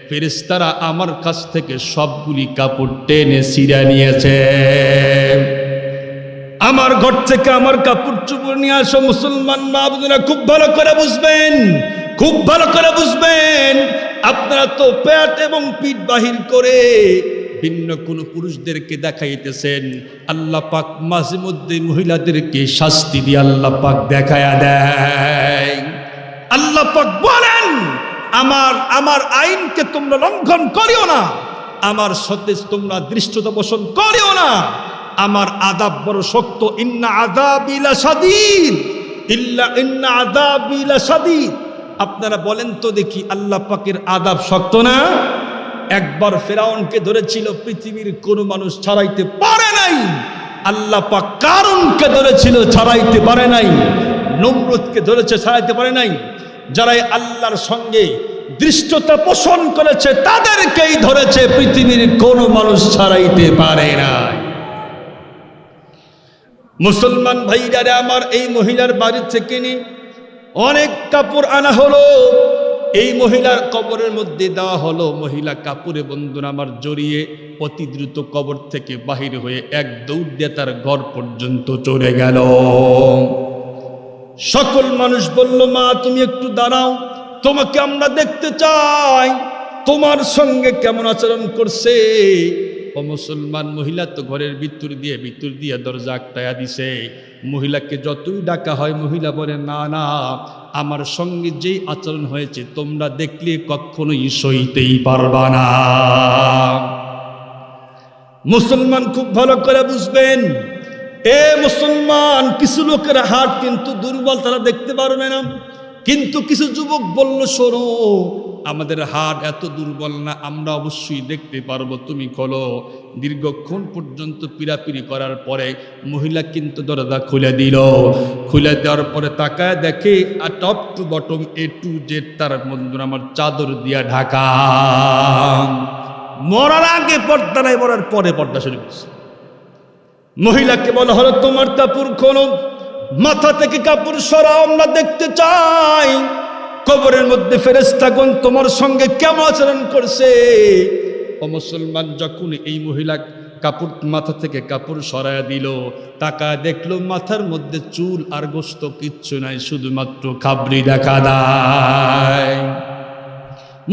ফেরেশতারা আমার কাছ থেকে সবগুলি কাপড় টেনে ছিঁড়ে নিয়েছে। আমার ঘর থেকে আমার কাপড় চোপড় নিয়ে আসো। মুসলমান মা বোনেরা খুব ভালো করে বুঝবেন, খুব ভালো করে বুঝবেন। আপনারা তো পেট এবং পিঠ বাহির করে ভিন্ন কোন পুরুষদেরকে দেখাইতেছেন। আল্লাহ পাক মাঝে মধ্যে মহিলাদেরকে শাস্তি দিয়ে আল্লাহ পাক দেখায়া দেয়। আল্লাহ পাক বলেন, আমার আইনকে তোমরা লঙ্ঘন করিও না, আমার সাথে তোমরা দৃষ্টতা পোষণ করিও না, আমার আযাব বড় শক্ত। ইন্না আযাবি লাশাদীদ, ইন্না আযাবি লাশাদীদ। আপনারা বলেন তো দেখি, আল্লাহ পাকের আযাব শক্ত না? একবার ফেরাউনকে ধরেছিল, পৃথিবীর কোন মানুষ ছাড়াইতে পারে নাই। আল্লাহ পাক কারুনকে ধরেছিল, ছাড়াইতে পারে নাই। নমরুদকে ধরেছে, ছাড়াইতে পারে নাই। যারা আল্লাহর সঙ্গে দৃষ্টতা পোষণ করেছে তাদেরকেই ধরেছে, পৃথিবীর কোন মানুষ ছাড়াইতে পারে নাই। মুসলমান ভাইরা আমার, এই মহিলার বাড়ি থেকে অনেক কাপড় আনা হলো, এই মহিলার কবরের মধ্যে দেওয়া হলো। মহিলা কাপড়ে বন্ধুরা আমার জড়িয়ে অতি দ্রুত কবর থেকে বাহির হয়ে এক দৌড় দিয়ে তার ঘর পর্যন্ত চলে গেল। সকল মানুষ বলল, মা তুমি একটু দাঁড়াও, তোমাকে আমরা দেখতে চাই, তোমার সঙ্গে কেমন আচরণ করছে। ও মুসলমান, মহিলা তো ঘরের ভিতর দিয়ে দরজা আটকায়া দিছে। মহিলাকে যতই ডাকা হয়, মহিলা বলে, না না, আমার সঙ্গে যেই আচরণ হয়েছে তোমরা দেখলে কখনোই সইতেই পারবা না। মুসলমান খুব ভালো করে বুঝবেন, এ মুসলমান, কিছু লোকের হাত কিন্তু দুর্বল, তারা দেখতে পারবে না। কিন্তু কিছু যুবক বলল, শোনো, আমাদের হাত এত দুর্বল না, আমরা অবশ্যই দেখতে পারবো, তুমি খোলো। দীর্ঘক্ষণ পর্যন্ত পিড়াপিড়ি করার পরে মহিলা কিন্তু দরজা খুলে দিল। খুলে দেওয়ার পরে তাকায় দেখে top to bottom A to Z তার বন্ধুরা আমার চাদর দিয়া ঢাকা। মরার আগে পর্দা নাই, মরার পরে পর্দা শুরু করছে। মহিলাকে বলা হলো, তোমার কাপড় খোলো, মাথা থেকে কাপড় সরাও, আমরা দেখতে চাই কবরের মধ্যে ফেরেশতাগণ তোমার সঙ্গে কেমন আচরণ করছে। ও মুসলমান, যখন এই মহিলা কাপড় মাথা থেকে কাপড় সরায়া দিল, টাকা দেখলো মাথার মধ্যে চুল আর গোস্ত কিচ্ছু নাই, শুধুমাত্র খাবরি দেখা দেয়।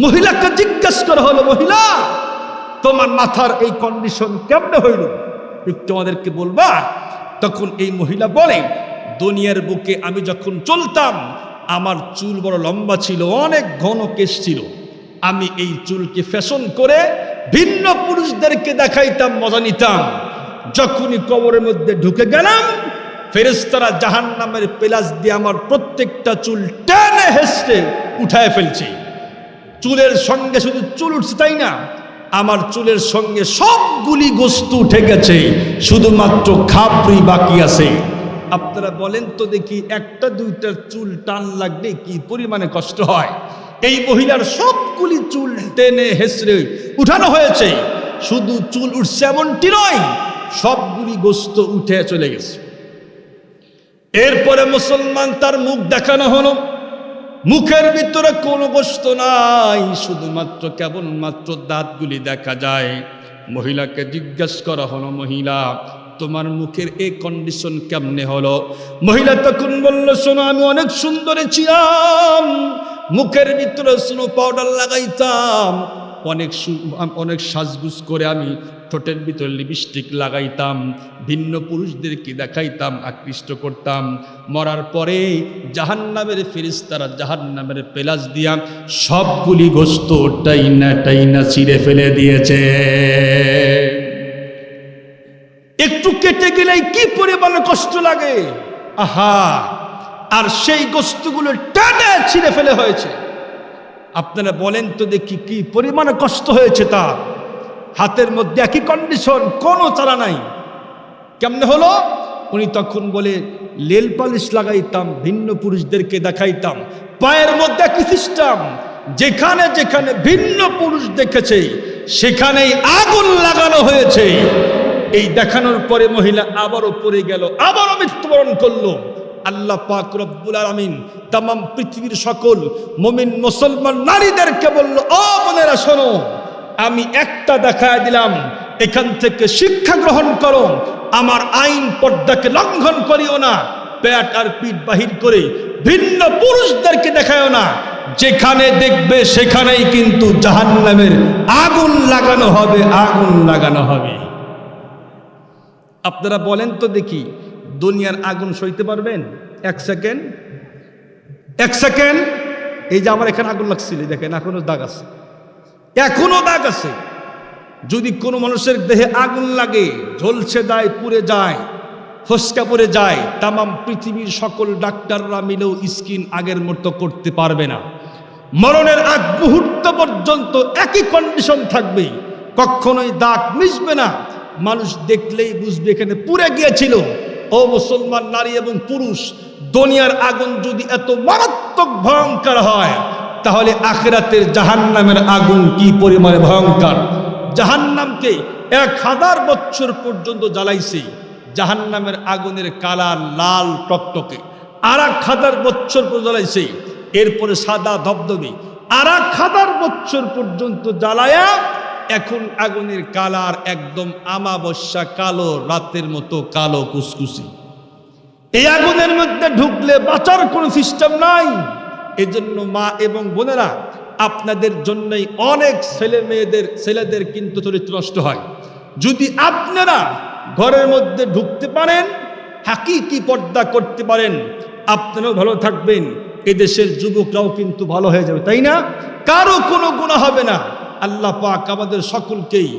মহিলাকে জিজ্ঞেস করা হলো, মহিলা তোমার মাথার এই কন্ডিশন কেমনে হইল, একটু আমাদেরকে বলবা? তখন এই মহিলা বলে, দুনিয়ার বুকে আমি যখন চলতাম আমার চুল বড় লম্বা ছিল, অনেক ঘন কেশ ছিল, আমি এই চুলকে ফ্যাশন করে ভিন্ন পুরুষদেরকে দেখাইতাম, মজা নিতাম। যখনই কবরের মধ্যে ঢুকে গেলাম, ফেরেশতারা জাহান্নামের পেলাস দিয়ে আমার প্রত্যেকটা চুল টেনে হেসড়ে উঠায় ফেলছে। চুলের সঙ্গে শুধু চুল উঠছে তাই না, আমার চুলের সঙ্গে সবগুলি গোস্ত উঠে গেছে, শুধুমাত্র খাবরি বাকি আছে। আপনারা বলেন তো দেখি, একটা দুইটা চুল টান লাগলে কি পরিমাণে কষ্ট হয়। এই মহিলার সবগুলি চুল টেনে হেসড়ে উঠানো হয়েছে, শুধু চুল উঠছে এমনটি নয়, সবগুলি গোস্ত উঠে চলে গেছে। এরপরে মুসলমান তার মুখ দেখানো হলো, মুখের ভিতরে কোনো গোস্ত নাই, শুধুমাত্র কেবলমাত্র দাঁতগুলি দেখা যায়। মহিলাকে জিজ্ঞেস করা হলো, মহিলা তোমার মুখের এই কন্ডিশন কেমনে হলো? মহিলা তখন বলল, শোনো, আমি অনেক সুন্দরী ছিলাম, মুখের ভিতরে স্নো পাউডার লাগাইতাম, অনেক সাজগুজ করে আমি ঠোঁটের ভিতরে লিপস্টিক লাগাইতাম, ভিন্ন পুরুষদেরকে দেখাইতাম, আকৃষ্ট করতাম। মরার পরে জাহান্নামের ফেরেশতারা জাহান্নামের পেলাস দিয়া সবগুলি গোস্ত টাইনা টাইনা ছিঁড়ে ফেলে দিয়েছে। একটু কেটে গেলেই কি পরিমাণে কষ্ট লাগে, আহা! আর সেই গোস্তগুলো টানে ছিঁড়ে ফেলে হয়েছে। আপনারা বলেন তো দেখি, কি পরিমাণে কষ্ট হয়েছে তার। হাতের মধ্যে একই কন্ডিশন, কোনো চারা নাই। কেমনে হলো? উনি তখন বলে, লেল পালিশ লাগাইতাম, ভিন্ন পুরুষদেরকে দেখাইতাম। পায়ের মধ্যে একই সিস্টেম, যেখানে যেখানে ভিন্ন পুরুষ দেখেছে সেখানেই আগুন লাগানো হয়েছে। এই দেখানোর পরে মহিলা আবারও পড়ে গেল, আবারও মৃত্যুবরণ করলো। আল্লাহ পাক রব্বুল আলামিন তামাম পৃথিবীর সকল মুমিন মুসলমান নারীদেরকে বলল, ও বোনেরা শোনো, আমি একটা দেখায় দিলাম, এখান থেকে শিক্ষা গ্রহণ করো, আমার আইন পর্দাকে লঙ্ঘন করিও না, পেট আর পিঠ বাহির করে ভিন্ন পুরুষদেরকে দেখায়ও না। যেখানে দেখবে সেখানেই কিন্তু জাহান্নামের আগুন লাগানো হবে, আগুন লাগানো হবে। আপনারা বলেন তো দেখি, দুনিয়ার আগুন সইতে পারবেন? এক সেকেন্ড, এক সেকেন্ড। এই যে আমার এখানে আগুন লাগছিল, দেখেন এখনো দাগ আছে, এখনো দাগ আছে। যদি কোনো মানুষের দেহে আগুন লাগে, ঝলসে যায়, পুড়ে যায়, ফসকা পড়ে যায়, তামাম পৃথিবীর সকল ডাক্তাররা মিলেও স্কিন আগের মতো করতে পারবে না। মরণের আগ মুহূর্ত পর্যন্ত একই কন্ডিশন থাকবে, কখনোই দাগ মিশবে না। মানুষ দেখলেই বুঝবে এখানে পুড়ে গিয়েছিল। ও মুসলমান নারী এবং পুরুষ, দুনিয়ার আগুন যদি এত মারাত্মক ভয়ঙ্কর হয়, তাহলে আখিরাতের জাহান্নামের আগুন কি পরিমাণে ভয়ঙ্কর। জাহান্নামকে 1000 বছর পর্যন্ত জ্বালাইছে, জাহান্নামের আগুনের কালার লাল টকটকে। 1000 বছর পর্যন্ত জ্বালাইছে, এরপরে সাদা ধবধবে। 1000 বছর পর্যন্ত জ্বালায়া এখন আগুনের কালার একদম আমাবস্যা কালো রাতের মতো কালো কুসকুসি। এই আগুনের মধ্যে ঢুকলে বাঁচার কোনো সিস্টেম নাই। এজন্য মা এবং বোনেরা, আপনাদের জন্যই অনেক ছেলেদের কিন্তু চরিত্র নষ্ট হয়। যদি আপনারা ঘরের মধ্যে ঢুকতে পারেন, হাকিকি পর্দা করতে পারেন, আপনারাও ভালো থাকবেন, এদেশের যুবকরাও কিন্তু ভালো হয়ে যাবে, তাই না? কারো কোনো গুনাহ হবে না। আল্লাহ পাক আমাদের সকলকেই,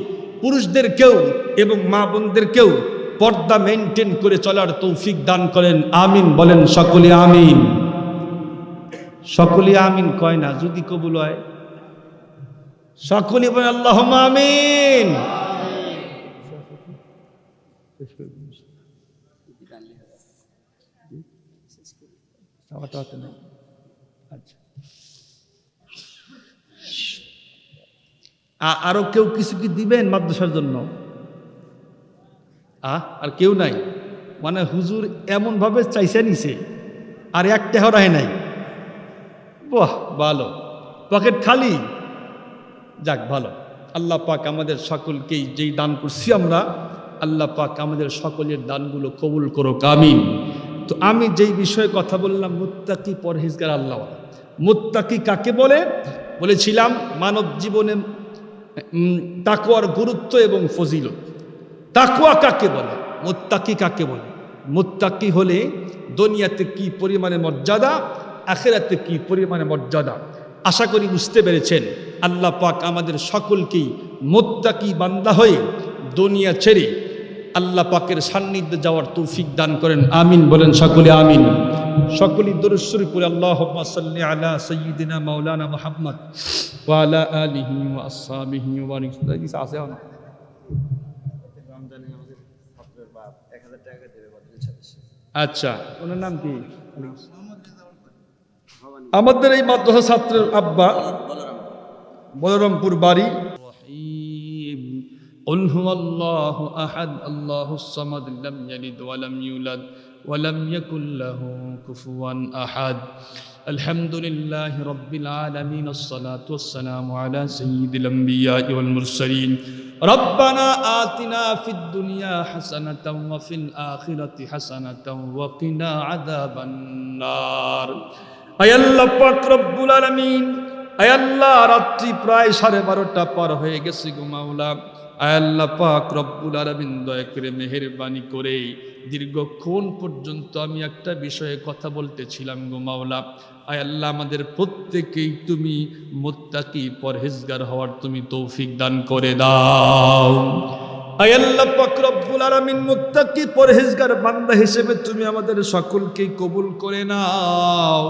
পুরুষদেরকেও এবং মা বোনদেরকেও পর্দা মেনটেন করে চলার তৌফিক দান করেন। আমিন বলেন সকলে, আমিন। সকলে আমিন কয় না, যদি কবুল হয় সকলে বলেন আল্লাহুম্মা আমিন। আচ্ছা, আরো কেউ কিছু কি দিবেন মাদ্রাসার জন্য? আর কেউ নাই, মানে হুজুর এমনভাবে চাইছে নিছে আর একটা হরাই নাই। বাহ, ভালো, পকেট খালি। যাক ভালো। আল্লাহ পাক আমাদের সকলকেই যেই দান করছি আমরা, আল্লাহ পাক আমাদের সকলের দানগুলো কবুল করুক, আমিন। তো আমি যেই বিষয়ে কথা বললাম, মুত্তাকি পরহেজগার আল্লাহ। মুত্তাকি কাকে বলে? বলেছিলাম মানব জীবনে তাকওয়ার গুরুত্ব এবং ফজিলত। তাকওয়া কাকে বলে, মুত্তাকি কাকে বলে? মুত্তাকি হলে দুনিয়াতে কি পরিমাণে মর্যাদা, আখিরাতে কি পরিমাণে মর্যাদা। আশা করি বুঝতে পেরেছেন। আল্লাহ পাক আমাদের সকলকেই মুত্তাকি বান্দা হয়ে দুনিয়া ছেড়ে আল্লাহ পাকের সান্নিধ্যে যাওয়ার তৌফিক দান করেন, আমিন বলেন সকলে, আমিন। সকলেই দরুদ শরীফ পড়ে আল্লাহুম্মা সাল্লি আলা সাইয়্যিদিনা মাওলানা মুহাম্মদ ওয়া আলা আলিহি ওয়া আসহাবিহি ওয়া বারিক। আছে না আচ্ছা, ওনার নাম কি? আমাদের এই মাদ্রাসা ছাত্রের আব্বা বলরামপুর বাড়ি। قل هو الله أحد الله الصمد لم يلد ولم يولد ولم يكن له كفوا أحد الحمد لله رب العالمين الصلاة والسلام على سيد الأنبياء والمرسلين ربنا آتنا في الدنيا حسنة وفي الآخرة حسنة وقنا عذاب النار أي الله পাক রব্বুল আলামিন। আয় আল্লাহ, রাত্রি প্রায় 12:30 পার হয়ে গেছে গো মাওলা। আয় আল্লাহ পাক রব্বুল আলামিন, দয়া করে মেহেরবানি করে দীর্ঘক্ষণ পর্যন্ত আমি একটা বিষয়ে কথা বলতেছিলাম গো মাওলা। আয় আল্লাহ, আমাদের প্রত্যেকেই তুমি মুত্তাকি পরহেজগার হওয়ার তুমি তৌফিক দান করে দাও। আয় আল্লাহ পাক রব্বুল আলামিন, মুত্তাকি পরহেজগার বান্দা হিসেবে তুমি আমাদের সকলকেই কবুল করে নাও।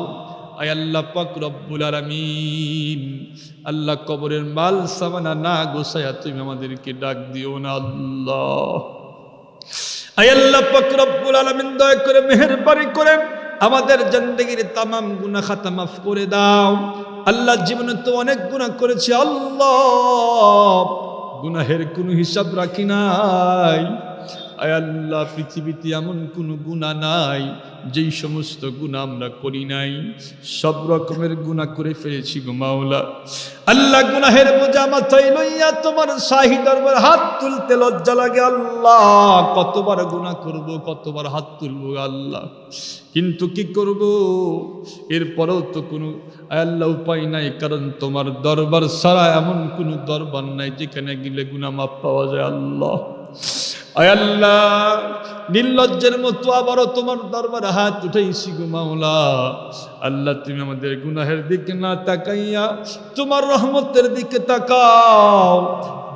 আয় আল্লাহ পাক রব্বুল আলামিন, আল্লাহ কবরের মাল সামানা না গোছায়া তুমি আমাদেরকে ডাক দিও না আল্লাহ। আয় আল্লাহ পাক রব্বুল আলামিন, দয়া করে মেহেরবানি করে আমাদের জিন্দেগীর तमाम গুনাহ খাতা মাফ করে দাও আল্লাহ। জীবনে তো অনেক গুনাহ করেছি আল্লাহ, গুনাহের কোনো হিসাব রাখি নাই। আয় আল্লাহ, পৃথিবীতে এমন কোনো গুনাহ নাই যেই সমস্ত গুনাহ আমরা করি নাই। সব রকমের গুনাহ করে ফেলেছি গো মাওলা। আল্লাহ, গুনাহের বোঝা মাথায় লইয়া তোমার শাহী দরবার হাত তুলতে লজ্জা লাগে আল্লাহ। কতবার গুনাহ করব, কতবার হাত তুলবো আল্লাহ, কিন্তু কি করব? এরপরেও তো কোনো আল্লাহ উপায় নাই, কারণ তোমার দরবার ছাড়া এমন কোনো দরবার নাই যেখানে গেলে গুনাহ মাফ পাওয়া যায় আল্লাহ। আয় আল্লাহ, নির্লজ্জের মতো আবারও তোমার দরবারে হাত উঠাইছি গো মাওলা। আল্লাহ, তুমি আমাদের গুনাহের দিকে না তাকাইয়া তোমার রহমতের দিকে তাকাও।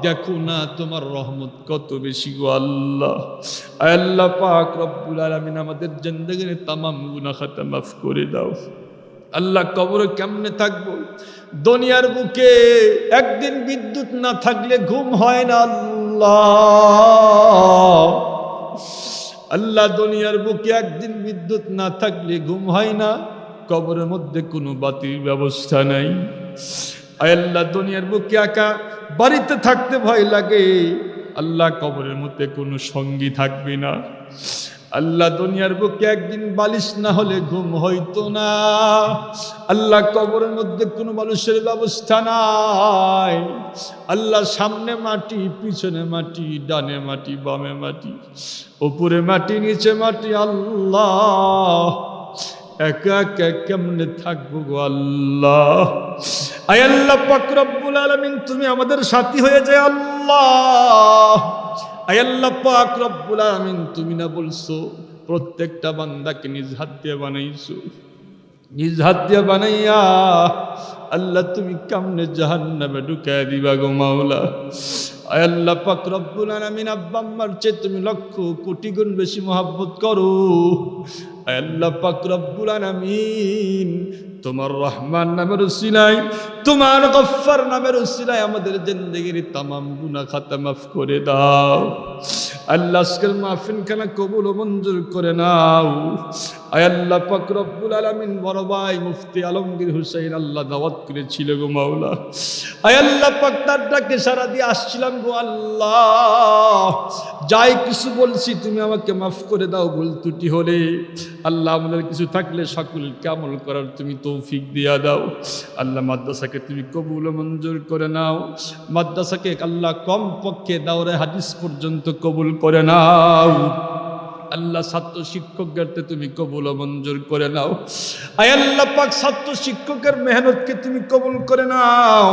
দেখো না তোমার রহমত কত বেশি গো আল্লাহ। আয় আল্লাহ পাক রব্বুল আলামিন, আমাদের জিন্দেগীর तमाम গুনাহ খাতা মাফ করে দাও আল্লাহ। কবরে কেমনে থাকবো? দুনিয়ার বুকে একদিন বিদ্যুৎ না থাকলে ঘুম হয় না আল্লাহ। আল্লাহ, দুনিয়ার বুকে একদিন বিদ্যুৎ না থাকলে ঘুম হয় না। কবরের মধ্যে কোনো বাতির ব্যবস্থা নাই। আয় আল্লাহ, দুনিয়ার বুকে একা বাড়িতে থাকতে ভয় লাগে আল্লাহ। কবরের মধ্যে কোনো সঙ্গী থাকবে না আল্লাহ। দুনিয়ার বুকে একদিন বালিশ না হলে ঘুম হইতো না আল্লাহ। কবরের মধ্যে কোনো মানুষের ব্যবস্থা নাই আল্লাহ। সামনে মাটি, পিছনে মাটি, ডানে মাটি, বামে মাটি, উপরে মাটি, নিচে মাটি আল্লাহ। একা একা কেমনে থাকবো গো আল্লাহ। আয় আল্লাহ পাক রব্বুল আলামিন, তুমি আমাদের সাথী হয়ে যায় আল্লাহ। আয় আল্লাহ পাক রব্বুল আলামিন, তুমি না বলছো প্রত্যেকটা বান্দাকে নিজ হাত দিয়ে বানাইছো, নিজ হাত দিয়ে বানাইয়া আল্লাহ তুমি কেমনে জাহান্নামে ঢুকায় দিবা গো মাওলা। আয় আল্লাহ পাক রব্বুল আলামিন, আব্বা আম্মার চেয়ে তুমি লক্ষ কোটি গুণ বেশি মহব্বত করো। আয় আল্লাহ পাক রব্বুল আলামিন, তোমার রহমান নামের উসিলায়, তোমার গফফার নামের উসিলায় আমাদের জিন্দেগির তামাম গুনাহ খাতা মাফ করে দাও। আল্লাহ আজকের মাহফিলখানা কবুল ও মঞ্জুর করে নাও। আয় আল্লাহ পাক রব্বুল আলামিন, বড় ভাই মুফতি আলমগীর হুসাইন আল্লাহ দাওয়াত করেছিল গো মাওলা। আয় আল্লাহ পাক তার ডাকে সারা দিয়ে আসছিলাম গো আল্লাহ। যাই কিছু বলছি তুমি আমাকে মাফ করে দাও ভুল ত্রুটি হলে। আল্লাহ আমাদের কিছু থাকলে সকলকে আমল করার তুমি তৌফিক দিয়া দাও। আল্লাহ মাদ্রাসাকে তুমি কবুল ও মঞ্জুর করে নাও। মাদ্রাসাকে আল্লাহ কম পক্ষে দাওরে হাদিস পর্যন্ত কবুল করে নাও। আল্লাহ ছাত্র শিক্ষকদেরকে তুমি কবুল ও মঞ্জুর করে নাও। আয় আল্লাহ পাক ছাত্র শিক্ষকের মেহনতকে তুমি কবুল করে নাও।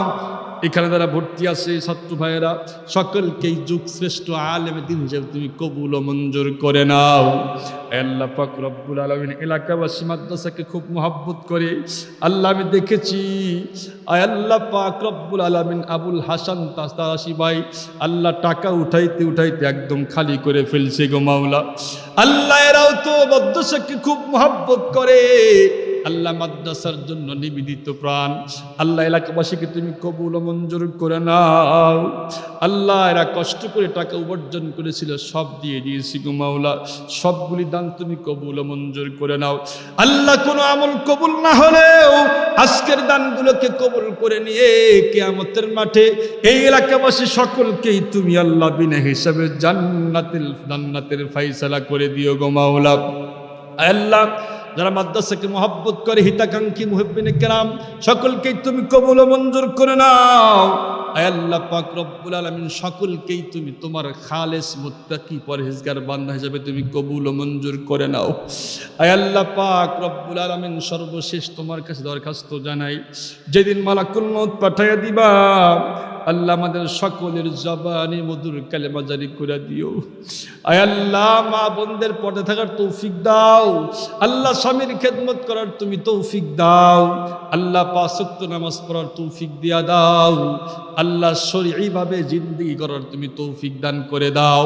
এখানে যারা ভর্তি আছে ছাত্র ভাইয়েরা সকলকেই যুগ শ্রেষ্ঠ আলেম দ্বীন হিসেবে তুমি কবুল ও মঞ্জুর করে নাও। আল্লাহ পাক রব্বুল আলামিন এলাকাবাসী মাদ্রাসাকে খুব মহব্বত করে। আল্লাহ আমি দেখেছি আল্লাহ পাক রব্বুল আলামিন আবুল হাসান তাস্তারাশি ভাই আল্লাহ টাকা উঠাইতে উঠাইতে একদম খালি করে ফেলছে গো মাওলা। আল্লাহ এরাও তো মাদ্রাসাকে খুব মহব্বত করে। আল্লাহ মাদ্রাসার জন্য নিবেদিত প্রাণ। আল্লাহ এলাকাবাসীকে তুমি কবুল ও মঞ্জুর করে নাও। আল্লাহ এরা কষ্ট করে টাকা উপার্জন করেছিল, সব দিয়ে দিয়েছি গো মাওলা। সবগুলি দান তুমি কবুল ও মঞ্জুর করে নাও। আল্লাহ কোনো আমল কবুল না হলেও আজকের দানগুলোকে কবুল করে নিয়ে কিয়ামতের মাঠে এই এলাকাবাসী সকলকেই তুমি আল্লাহ বিনা হিসাবে জান্নাতের ফায়সালা করে দিও গো মাওলা। আল্লাহ যারা মাদ্রাসাকে মহব্বত করে হিতাকাঙ্ক্ষী মুহিব্বিনে কেরাম সকলকেই তুমি কবুল ও মঞ্জুর করে নাও। আয় আল্লাহ পাক রব্বুল আলামিন সকলকেই তুমি তোমার খালেস মুত্তাকি পরহেজগার বান্দা হিসেবে তুমি কবুল ও মঞ্জুর করে নাও। আয় আল্লাহ পাক রব্বুল আলামিন সর্বশেষ তোমার কাছে দরখাস্ত জানাই, যেদিন মালাকুল মউত পাঠাইয়া দিবা আল্লাহ আমাদের সকলের জবানে মধুর কালেমা জারি করে দিও। আয় আল্লাহ মা বোনদের পর্দা থাকার তৌফিক দাও। আল্লাহ স্বামীর খেদমত করার তুমি তৌফিক দাও। আল্লাহ 5 ওয়াক্ত নামাজ পড়ার তৌফিক দিয়া দাও। আল্লাহ শরঈ ভাবে জিন্দেগি করার তুমি তৌফিক দান করে দাও।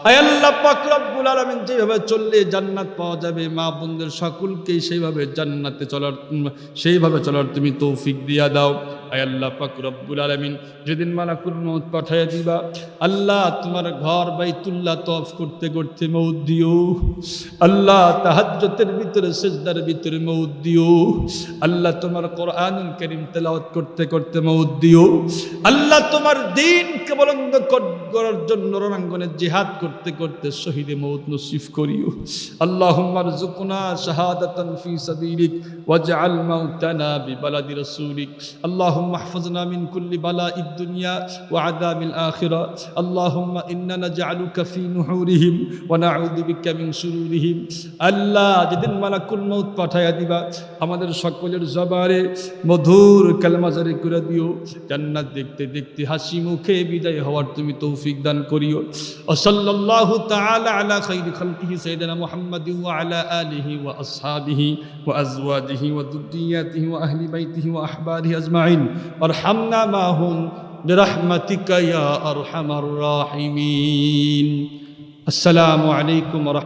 আয় আল্লাহ পাক রব্বুল আলামিন যেভাবে চললে জান্নাত পাওয়া যাবে মা বোনদের সকলকেই সেইভাবে জান্নাতে চলার তুমি তৌফিক দিয়া দাও। আয় আল্লাহ পাক রব্বুল আলামিন যেদিন মালাকুল মউত পাঠাইয়া দিবা আল্লাহ তোমার ঘর বাইতুল্লাহ তওয়াফ করতে করতে মউত দিও। আল্লাহ তাহাজ্জুদের ভিতরে সিজদার ভিতরে মউত দিও। আল্লাহ তোমার কোরআনুল কারীম তেলাওয়াত করতে করতে মউত দিও। আল্লাহ তোমার দ্বীনকে বুলন্দ করার জন্য রণাঙ্গনে জিহাদ করতে করতে শহীদে মউত নসিব করিও। আল্লাহুম্মা রযুকনা শাহাদাতান ফি সাবিলিক ওয়াজআল মাউতানা বিবালাদি রাসূলিক। اللهم احفظنا من كل بلاء الدنيا وعذاب الآخرة. اللهم إنا نجعلك في نحورهم ونعوذ بك من شرورهم. আল্লাহ যেদিন মালাকুল মউত পাঠাইয়া দিবা আমাদের সকলের জবানে মধুর কালেমা জারি করে দিও। জান্নাত দেখতে দেখতে হাসি মুখে বিদায় হওয়ার তুমি তৌফিক দান করিও। ও সাল্লাল্লাহু তাআলা আলা খাইরি খালকিহি সাইয়্যিদিনা মুহাম্মাদিন ওয়া আলা আলিহি ওয়া আসহাবিহি ওয়া আজওয়াজিহি ওয়া যুররিয়াতিহি ওয়া আহলি বাইতিহি ওয়া আহবারিহি আজমাইন ওয়ারহামনা মাহুম বিরহমাতিকা ইয়া আরহামার রাহিমিন। আসসালামু আলাইকুম ওয়া